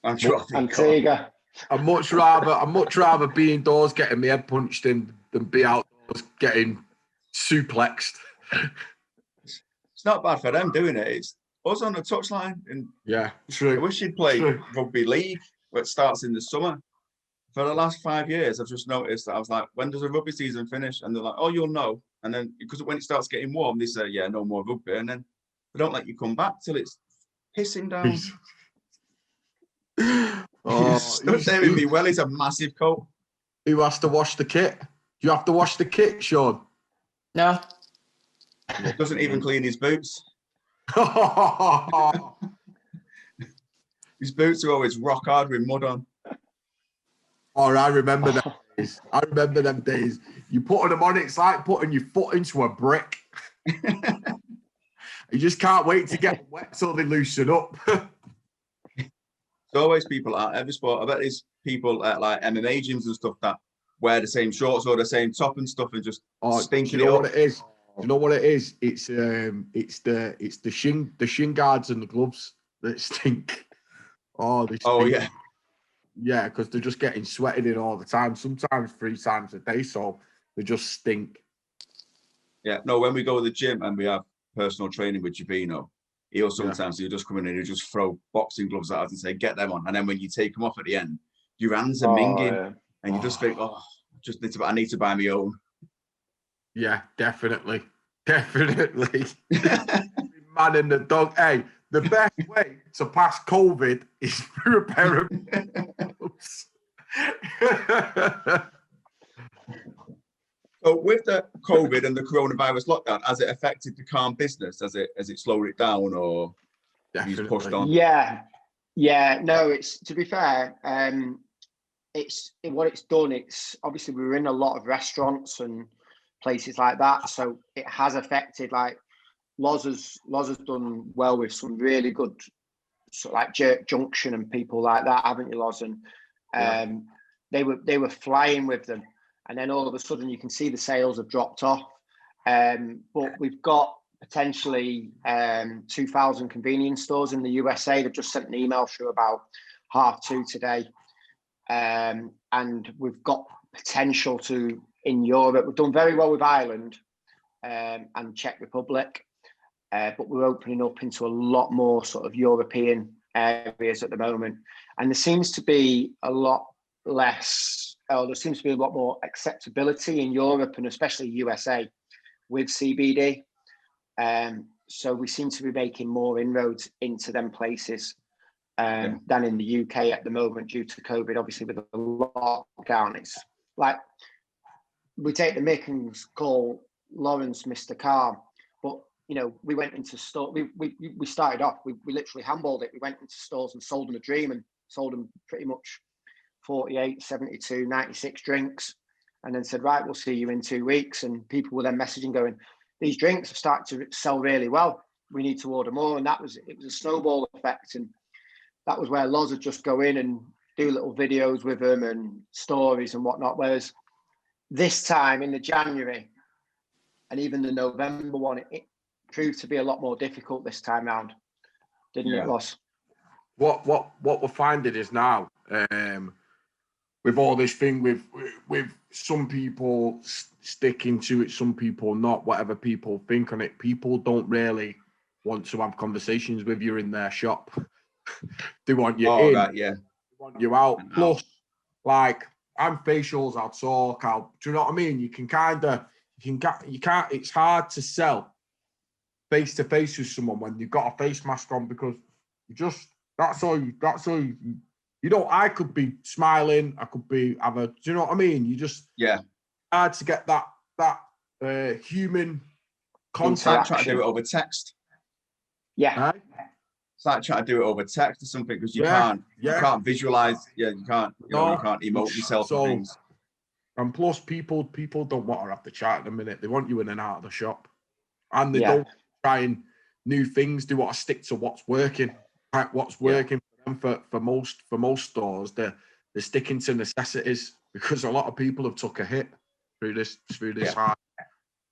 Antigua. I'd much rather be indoors getting my head punched in than be outdoors getting suplexed. It's not bad for them doing it. It's us on the touchline. And true. I wish you'd play rugby league, where it starts in the summer. For the last 5 years, I've just noticed that I was like, when does the rugby season finish? And they're like, oh, you'll know. And then because when it starts getting warm, they say, yeah, no more rugby. And then they don't let you come back till it's pissing down. Stood there with me. Well, it's a massive coat. Who has to wash the kit? Do you have to wash the kit, Sean? No. He doesn't even clean his boots. His boots are always rock hard with mud on. Oh, I remember them days. I remember them days. You put them on, it's like putting your foot into a brick. You just can't wait to get wet so they loosen up. There's always people at every sport. I bet there's people at like MMA gyms and stuff that wear the same shorts or the same top and stuff and just stinking you know it what it is? Do you know what it is? It's the shin guards and the gloves that stink. Oh, they stink. Oh yeah. Yeah, because they're just getting sweated in all the time. Sometimes 3 times a day, so they just stink. Yeah, no. When we go to the gym and we have personal training with Jabino, he'll just come in and he'll just throw boxing gloves at us and say, "Get them on." And then when you take them off at the end, your hands are minging, and you just think, "Oh, I need to buy my own." Yeah, definitely. Man and the dog. Hey, the best way to pass COVID is through a pair of gloves. So with the COVID and the coronavirus lockdown, has it affected the calm business? Has it slowed it down, or have you pushed on? Yeah. No, it's, to be fair, what it's done. It's obviously we were in a lot of restaurants and places like that, so it has affected. Like Loz has done well with some really good, sort of like Jerk Junction and people like that, haven't you, Loz? And they were flying with them, and then all of a sudden you can see the sales have dropped off. But we've got potentially 2,000 convenience stores in the USA. They've just sent an email through about 2:30 today. And we've got potential to in Europe. We've done very well with Ireland and Czech Republic, but we're opening up into a lot more sort of European areas at the moment. And there seems to be a lot less, there seems to be a lot more acceptability in Europe and especially USA with CBD. So we seem to be making more inroads into them places than in the UK at the moment due to COVID. Obviously, with the lockdown, it's like we take the mick and call Lawrence Mr. Calm, but you know, we went into store. We started off. We literally handballed it. We went into stores and sold them a dream and sold them pretty much 48, 72, 96 drinks, and then said, right, we'll see you in 2 weeks. And people were then messaging going, these drinks have started to sell really well. We need to order more. And it was a snowball effect. And that was where Loz would just go in and do little videos with them and stories and whatnot. Whereas this time in the January and even the November one, it proved to be a lot more difficult this time round, didn't it, Loz? What we're finding is now, with all this thing with some people sticking to it, some people not, whatever people think on it, people don't really want to have conversations with you in their shop. They want you in. Right, yeah. They want you out. Plus, like, I'm facials, I'll talk, do you know what I mean? You can't, it's hard to sell face to face with someone when you've got a face mask on, because that's all you know, I could be smiling, I could be do you know what I mean? You just, hard to get that human contact. It's like trying to do it over text. Yeah. It's like trying to do it over text or something, because you can't visualize. Yeah, you can't. You can't emote yourself. So, things. And plus, people don't want to have the chat at the minute. They want you in and out of the shop, and they don't try new things. They want to stick to what's working. Like what's working for them for most stores. They're sticking to necessities, because a lot of people have took a hit through this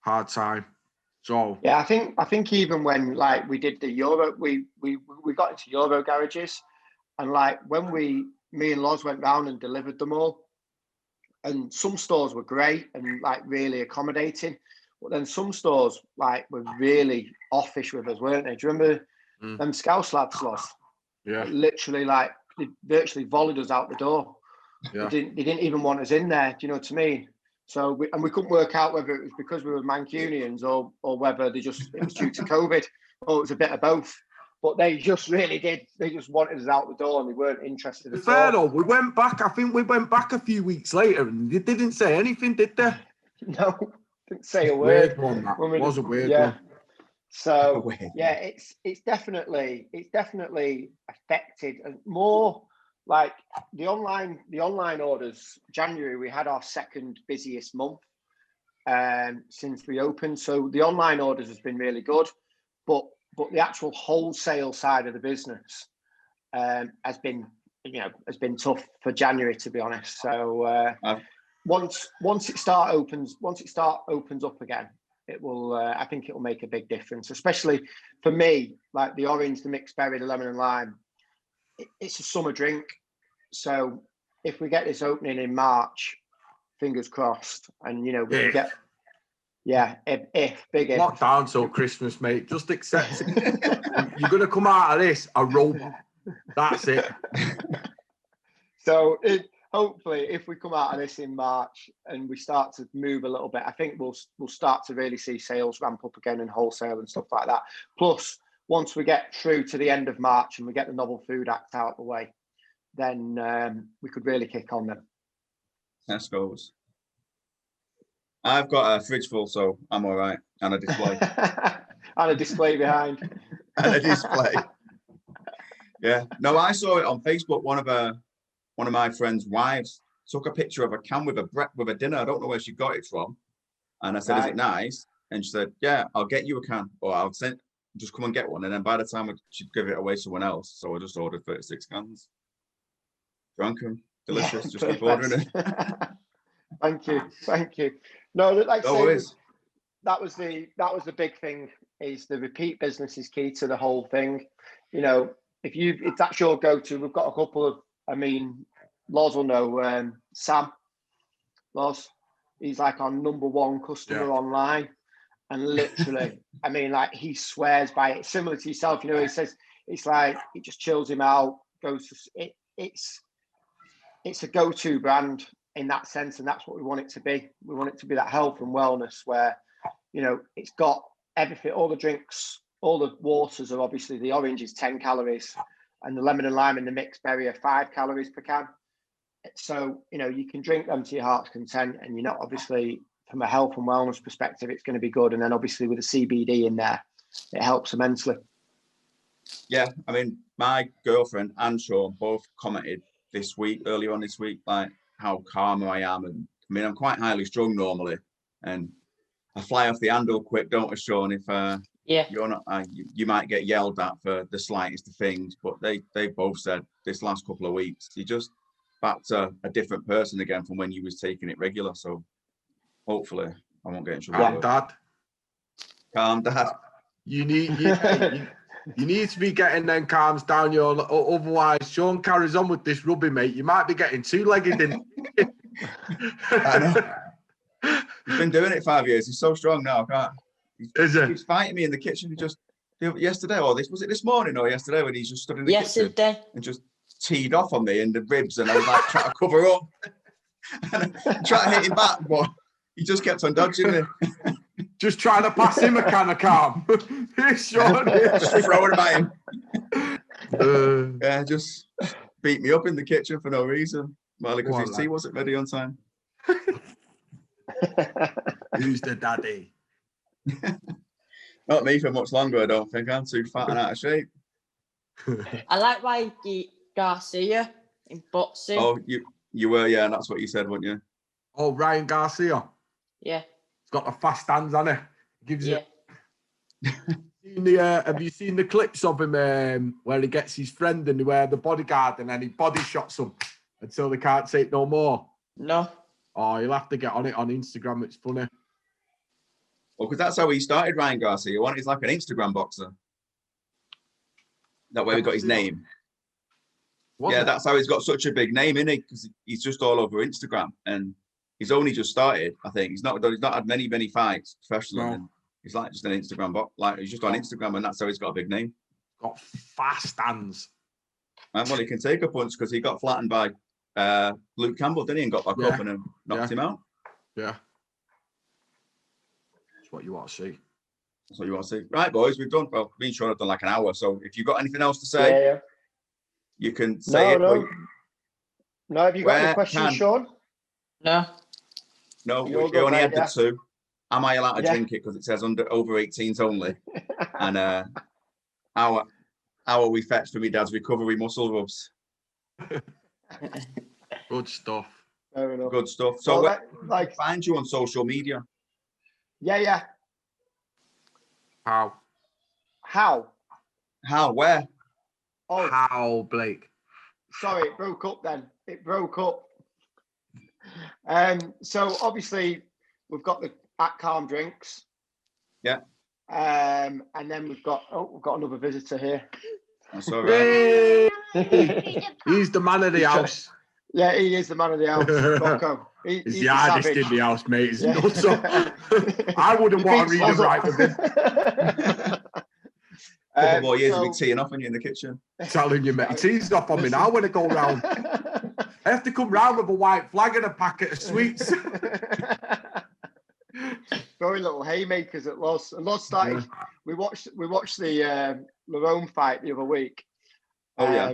hard time. So yeah, I think even when like we did the Euro, we got into Euro garages, and like when me and Loz went round and delivered them all, and some stores were great and like really accommodating, but then some stores like were really offish with us, weren't they? Do you remember them Scouse lads, Loz? Yeah. Literally, like they virtually volleyed us out the door. Yeah. They didn't even want us in there. Do you know what I mean? So we couldn't work out whether it was because we were Mancunians or whether it was due to COVID, or it was a bit of both. But they just really did. They just wanted us out the door, and they weren't interested at all. Fair though, we went back. I think we went back a few weeks later, and they didn't say anything, did they? No, didn't say a word. Weird one. That was a weird one. So yeah, it's definitely affected, and more like the online orders. January we had our second busiest month since we opened. So the online orders has been really good, but the actual wholesale side of the business has been tough for January, to be honest. So once it opens up again, it will. I think it will make a big difference, especially for me. Like the orange, the mixed berry, the lemon and lime. It's a summer drink. So if we get this opening in March, fingers crossed, and we can get. Yeah, if big if. Lock down till Christmas, mate. Just accept it. You're gonna come out of this a robot. That's it. So hopefully, if we come out of this in March and we start to move a little bit, I think we'll start to really see sales ramp up again in wholesale and stuff like that. Plus, once we get through to the end of March and we get the Novel Food Act out of the way, then we could really kick on them. Tesco's. I've got a fridge full, so I'm all right, and a display. And a display behind. And a display. Yeah. No, I saw it on Facebook. One of my friends' wives took a picture of a can with a dinner. I don't know where she got it from. And I said, is it nice? And she said, yeah, I'll get you a can, or I'll just come and get one. And then by the time she'd give it away to someone else, so I just ordered 36 cans. Drank them, delicious. Just keep ordering it. Thank you. No, like No I say, that was the big thing. Is the repeat business is key to the whole thing. You know, if that's your go-to, we've got a couple of. I mean, Loz will know. Sam, Loz, he's like our number one customer online, and literally, I mean, like he swears by it. Similar to yourself, you know, he says it's like it just chills him out. It's a go-to brand in that sense, and that's what we want it to be. We want it to be that health and wellness where, you know, it's got everything, all the drinks, all the waters are obviously, the orange is 10 calories and the lemon and lime and the mixed berry are 5 calories per can. So, you know, you can drink them to your heart's content, and you're not, obviously from a health and wellness perspective, it's going to be good. And then obviously with the CBD in there, it helps immensely. Yeah, I mean, my girlfriend and Sean both commented earlier on this week, like how calm I am. And I mean, I'm quite highly strung normally, and I fly off the handle quick, don't I, Sean? If you're not, you might get yelled at for the slightest of things. But they both said this last couple of weeks, you're just back to a different person again from when you was taking it regular. So hopefully I won't get in trouble. Calm, Dad. You need to be getting them calms down. Otherwise, Sean carries on with this rugby, mate. You might be getting two-legged in. I know. He's been doing it 5 years. He's so strong now. I can't. He keeps fighting me in the kitchen. He just yesterday, or was it this morning or yesterday, when he just stood in the kitchen and just teed off on me in the ribs, and I was like trying to cover up and trying to hit him back, but he just kept on dodging me. Just trying to pass him a can of calm. Sean, just throwing him at him. Yeah, just beat me up in the kitchen for no reason. Well, because his tea wasn't ready on time. Who's the daddy? Not me for much longer, I don't think. I'm too fat and out of shape. I like why you Garcia in boxing. Oh, you were, yeah, and that's what you said, weren't you? Oh, Ryan Garcia. Yeah. He's got the fast hands, hasn't he? Gives you. Have you seen the clips of him where he gets his friend and the bodyguard, and then he body shots them until they can't take no more? No. Oh, you'll have to get on it on Instagram. It's funny. Well, because that's how he started, Ryan Garcia. He's like an Instagram boxer. That way we got his name. That's how he's got such a big name, isn't he? Because he's just all over Instagram, and he's only just started. I think he's not had many fights professionally. No. He's like just an Instagram bot. Like he's just on Instagram, and that's how he's got a big name. Got fast hands. And well, he can take a punch because he got flattened by Luke Campbell, didn't he? And got back up and knocked him out. Yeah. That's what you want to see. That's what you want to see. Right, boys, we've done. Well, me and Sean have done like an hour. So if you've got anything else to say, you can say it. No, have you got any questions, Sean? No. No, we only had the two. Am I allowed to drink it because it says over 18s only? And how we fetched for me dad's recovery muscle rubs. Good stuff. Fair enough. Good stuff. So where find you on social media? Yeah. How? Where? Oh, how, Blake? Sorry, it broke up then. It broke up. So obviously we've got the at Calm Drinks. Yeah. And then we've got another visitor here. That's all right. He's the man of the house. Yeah, he is the man of the house. Rocco. He's the hardest in the house, mate. He's nuts. I wouldn't want to read him right with him. Couple more years of me teeing off on you in the kitchen. Telling you, mate. He tees off on me now when I go round. I have to come round with a white flag and a packet of sweets. Throwing little haymakers at Loz. And Loz started. Yeah. We watched the Lerone fight the other week. Oh yeah.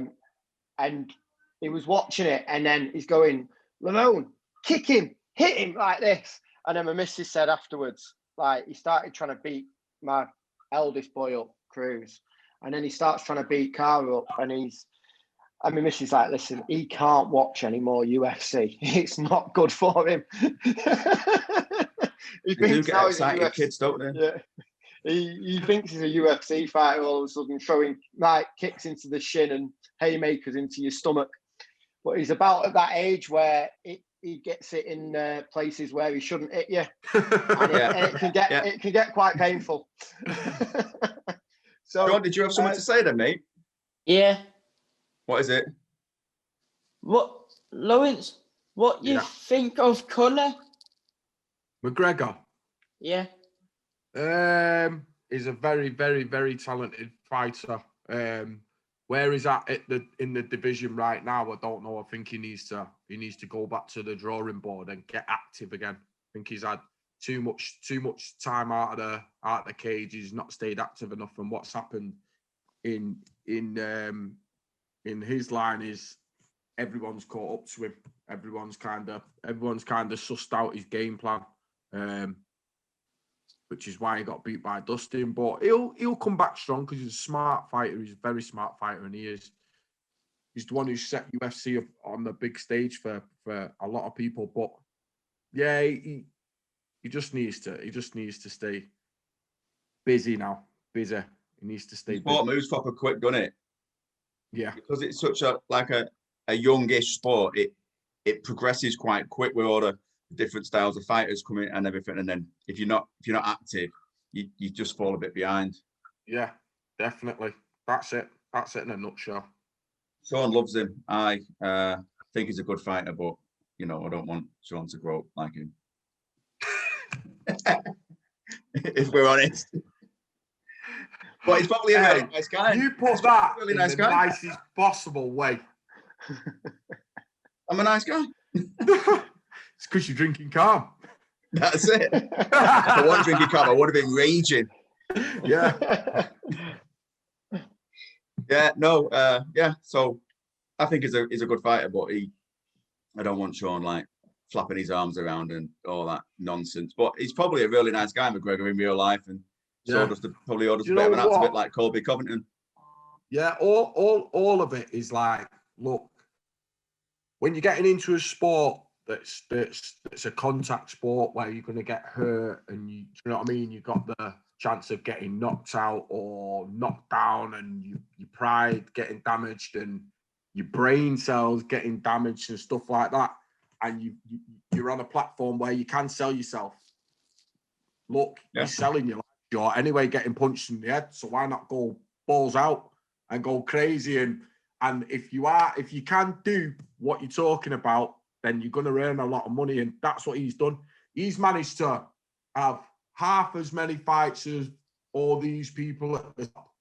And he was watching it, and then he's going, Lerone, kick him, hit him like this. And then my missus said afterwards, like he started trying to beat my eldest boy up, Cruz, and then he starts trying to beat Cara up, and And my missus like, listen, he can't watch any more UFC. It's not good for him. He They do thinks get now he's a excited, UFC. kids, don't they? Yeah. He thinks he's a UFC fighter all of a sudden, throwing kicks into the shin and haymakers into your stomach. But he's about at that age where he gets it in places where he shouldn't hit you, and it can get quite painful. So, John, did you have something to say then, mate? Yeah. What is it? What, Lawrence? What do you think of Conor McGregor? Yeah. He's a very, very, very talented fighter. Where he's at in the division right now, I don't know. I think he needs to go back to the drawing board and get active again. I think he's had too much time out of the cage. He's not stayed active enough. And what's happened in his line is everyone's caught up to him. Everyone's kind of sussed out his game plan. Which is why he got beat by Dustin. But he'll come back strong because he's a smart fighter. He's a very smart fighter, and he's the one who set UFC up on the big stage for a lot of people. But yeah, he just needs to stay busy now. Busy. He needs to stay Sport busy. moves proper quick, doesn't it? Yeah. Because it's such a youngish sport. It progresses quite quick with all the different styles of fighters coming and everything, and then if you're not active, you just fall a bit behind. Yeah, definitely. That's it in a nutshell. Sean loves him. I think he's a good fighter, but I don't want Sean to grow up like him. If we're honest. But he's probably a really nice guy. You put that really in nice the guy. nicest possible way. I'm a nice guy. It's because you're drinking calm. That's it. If I wasn't drinking calm, I would have been raging. Yeah. Yeah, no, yeah. So I think he's a good fighter, but I don't want Sean flapping his arms around and all that nonsense. But he's probably a really nice guy, McGregor, in real life, and so does probably a bit of an act, a bit like Colby Covington. Yeah, all of it is like, look, when you're getting into a sport that's a contact sport where you're going to get hurt, and you know what I mean, you've got the chance of getting knocked out or knocked down, and your pride getting damaged and your brain cells getting damaged and stuff like that, and you're on a platform where you can sell yourself. Look, you're selling your life. You're anyway getting punched in the head, so why not go balls out and go crazy? And if you can do what you're talking about, then you're going to earn a lot of money, and that's what he's done. He's managed to have half as many fights as all these people at the top,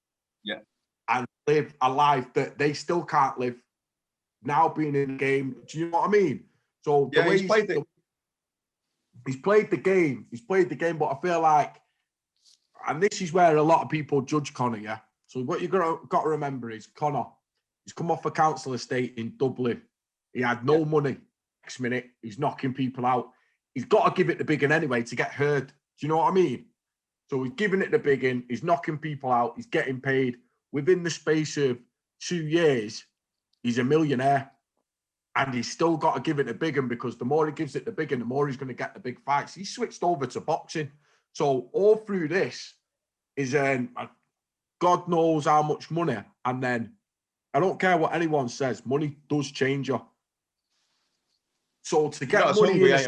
and live a life that they still can't live now, being in the game. Do you know what I mean? So the way he's played the game, but I feel like, and this is where a lot of people judge Conor, yeah? So what you've got to remember is Conor, he's come off a council estate in Dublin. He had no money. Next minute, he's knocking people out. He's got to give it the big one anyway to get heard. Do you know what I mean? So he's giving it the big one. He's knocking people out. He's getting paid. Within the space of 2 years, he's a millionaire. And he's still got to give it the big one, because the more he gives it the big one, the more he's going to get the big fights. He switched over to boxing. So all through this is God knows how much money. And then I don't care what anyone says, money does change you. So to get money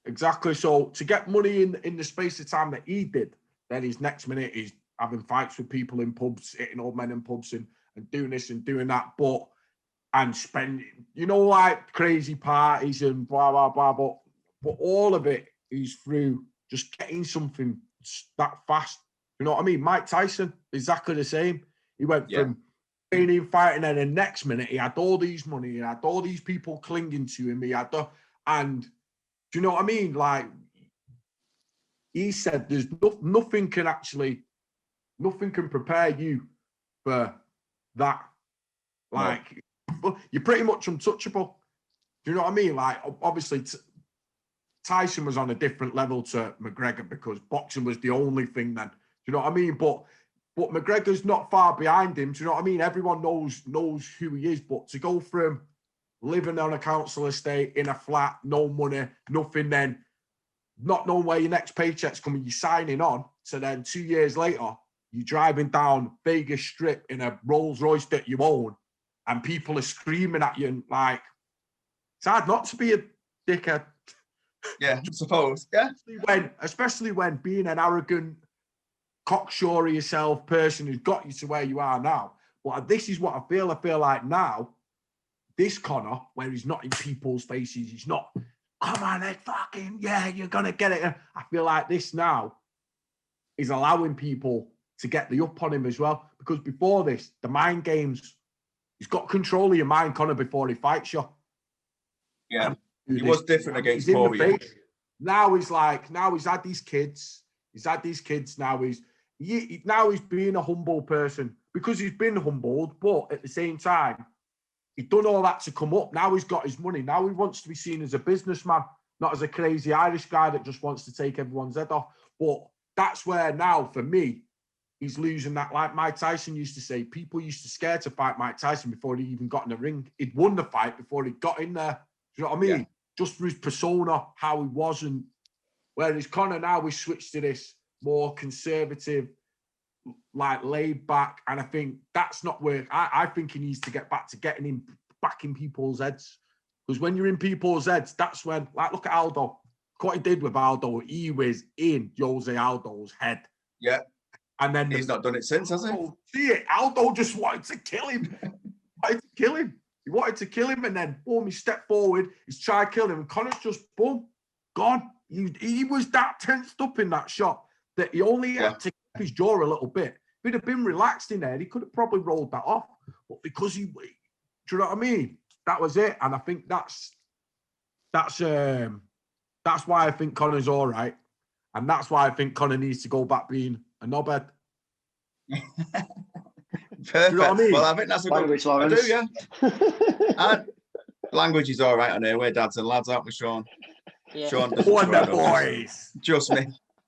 exactly. So to get money in the space of time that he did, then his next minute he's having fights with people in pubs, hitting old men in pubs and doing this and doing that, and spending, like crazy parties and blah blah blah. But all of it is through just getting something that fast. You know what I mean? Mike Tyson, exactly the same. He went from training, fighting, and the next minute he had all these money, he had all these people clinging to him. And do you know what I mean? Like he said, there's nothing can prepare you for that. Like you're pretty much untouchable. Do you know what I mean? Like obviously Tyson was on a different level to McGregor because boxing was the only thing then. Do you know what I mean? But But McGregor's not far behind him. Do you know what I mean? Everyone knows who he is. But to go from living on a council estate in a flat, no money, nothing, then not knowing where your next paycheck's coming, you're signing on, to then 2 years later, you're driving down Vegas Strip in a Rolls Royce that you own, and people are screaming at you, and like, it's hard not to be a dickhead. Yeah, I suppose. Yeah. Especially when being an arrogant, cocksure of yourself person who's got you to where you are now. But this is what I feel. I feel like now, this Conor, where he's not in people's faces, he's not, come on, fucking, yeah, you're going to get it. I feel like this now is allowing people to get the up on him as well. Because before this, the mind games, he's got control of your mind, Conor, before he fights you. Yeah, he was different against Poirier. Now he's had these kids. He's had these kids. Now he's being a humble person because he's been humbled, but at the same time, he's done all that to come up. Now he's got his money. Now he wants to be seen as a businessman, not as a crazy Irish guy that just wants to take everyone's head off. But that's where now, for me, he's losing that. Like Mike Tyson used to say, people used to scare to fight Mike Tyson before he even got in the ring. He'd won the fight before he got in there. Do you know what I mean? Yeah. Just for his persona, how he was. And whereas Conor now, we switched to this more conservative, like laid back. And I think that's not where I think he needs to get back to getting him back in people's heads. Because when you're in people's heads, that's when, like, look at Aldo. What he did with Aldo, he was in Jose Aldo's head. Yeah. And then he's not done it since, has he? See it. Aldo just wanted to kill him. He wanted to kill him, and then boom, he stepped forward. He's tried to kill him, and Conor's just boom, gone. He was that tensed up in that shot that he only had to keep his jaw a little bit. If he'd have been relaxed in there, he could have probably rolled that off. But because do you know what I mean? That was it, and I think that's why I think Conor's all right, and that's why I think Conor needs to go back being a knobhead. Perfect. You know what I mean? Well, I think that's a language, good... Lawrence. I do, yeah. And language is all right on here. We're dads and lads, aren't we, Sean? Yeah. Sean doesn't boys. Just me.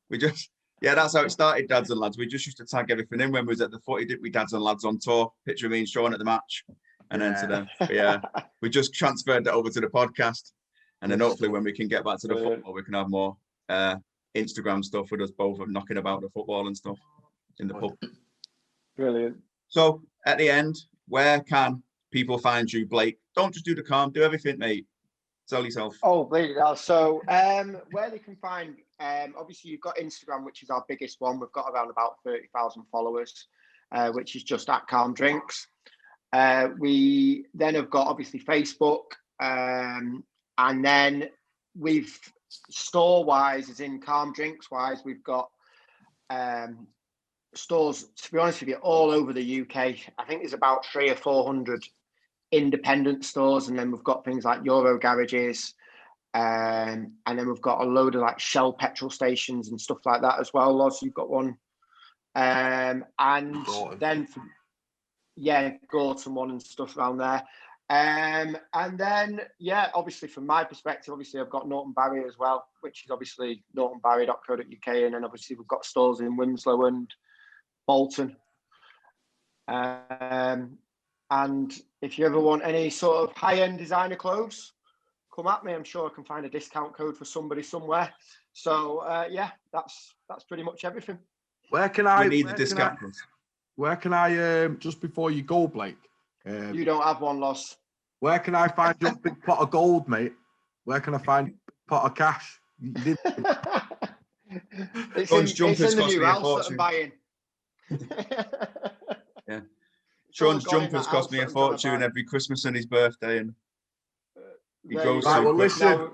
That's how it started, dads and lads. We just used to tag everything in when we was at the footy, didn't we, dads and lads on tour? Picture of me and Sean at the match. And then to them. But we just transferred that over to the podcast. And then hopefully when we can get back to the football, we can have more Instagram stuff with us both of knocking about the football and stuff in the pub. Brilliant. So at the end, where can people find you, Blake? Don't just do the calm, do everything, mate. Tell yourself. Oh, Blake. So where they can find, obviously you've got Instagram, which is our biggest one. We've got around about 30,000 followers, which is just at Calm Drinks. We then have got obviously Facebook, and then we've store-wise, as in Calm Drinks-wise, we've got stores, to be honest with you, all over the UK. I think there's about 300 or 400 independent stores, and then we've got things like Euro garages, and then we've got a load of like Shell petrol stations and stuff like that as well. Loz, you've got one, and then Gorton one and stuff around there. And then, obviously from my perspective, obviously I've got Norton Barry as well, which is obviously nortonbarry.co.uk. And then obviously we've got stores in Winslow and Bolton. And if you ever want any sort of high-end designer clothes, come at me. I'm sure I can find a discount code for somebody somewhere. So that's pretty much everything. Where can I need the discount code? Where can I just before you go, Blake? You don't have one, Loss. Where can I find your big pot of gold, mate? Where can I find a pot of cash? It's in the new house that I'm buying. Yeah. Sean's jumpers cost me a fortune every Christmas and his birthday, and he grows so quick. Listen,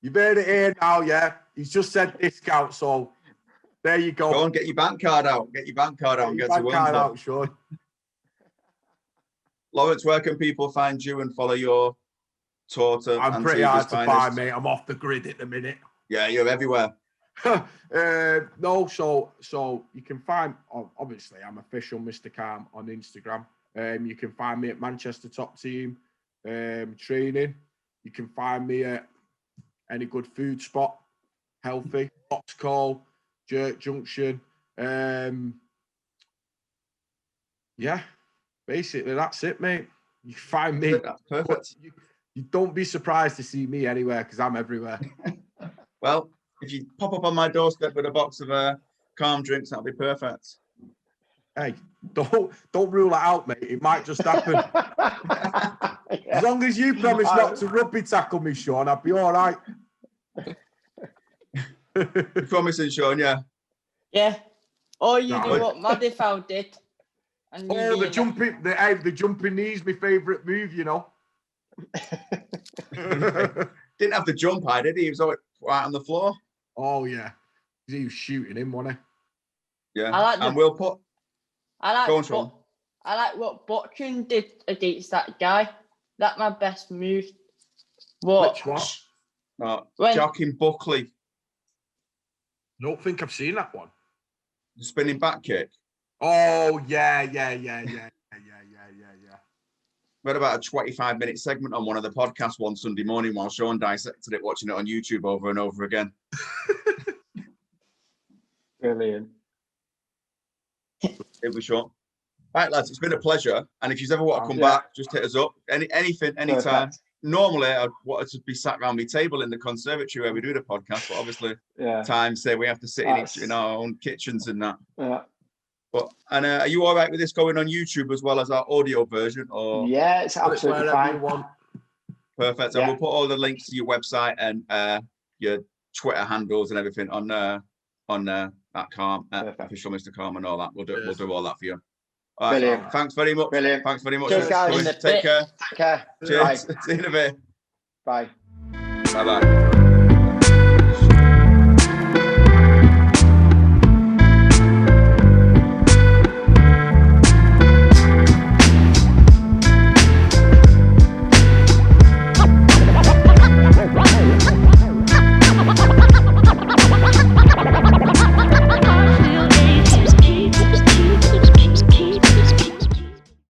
you've heard it here now, yeah? He's just said discount, so there you go. Go on, get your bank card out. Get your bank card out and get to Winslow. Sean. Lawrence, where can people find you and follow your tour to? I'm pretty hard to find, mate. I'm off the grid at the minute. Yeah, you're everywhere. No, so you can find, obviously, I'm official Mr. Calm on Instagram. You can find me at Manchester Top Team training. You can find me at any good food spot, healthy, Box Call, Jerk Junction. Yeah, basically that's it, mate. You find me. That's perfect. You don't be surprised to see me anywhere because I'm everywhere. Well, if you pop up on my doorstep with a box of calm drinks, that'll be perfect. Hey, don't rule it out, mate. It might just happen. As long as you promise not to rugby tackle me, Sean, I'll be all right. You promising, Sean? Yeah. Yeah. Or you No. do what Madifal did. And Oh, the jumping knees, my favourite move, you know. Didn't have the jump high, did he? He was always right on the floor. Oh yeah, he was shooting him, wasn't he? Yeah. I like and we'll put. I Go on, Sean. like what Botkin did against that guy. That's my best move. What? Which one? Jocking Buckley. Don't think I've seen that one. The spinning back kick. Oh yeah. We had about a 25-minute segment on one of the podcasts one Sunday morning while Sean dissected it, watching it on YouTube over and over again. Brilliant. It was Sean. Right, lads, it's been a pleasure. And if you ever want to come back, just hit us up. Anything, anytime. Perfect. Normally, I'd wanted to be sat around my table in the conservatory where we do the podcast, but obviously, times say we have to sit in our own kitchens and that. Yeah. But are you all right with this going on YouTube as well as our audio version? Or yeah, it's absolutely fine. Perfect. And we'll put all the links to your website and your Twitter handles and everything on at Calm, official Mr. Calm and all that. We'll do all that for you. All right. Brilliant. Thanks very much. Brilliant. Thanks very much. Cheers, guys. Take care. Take care. Cheers. See you in a bit. Bye. Bye-bye.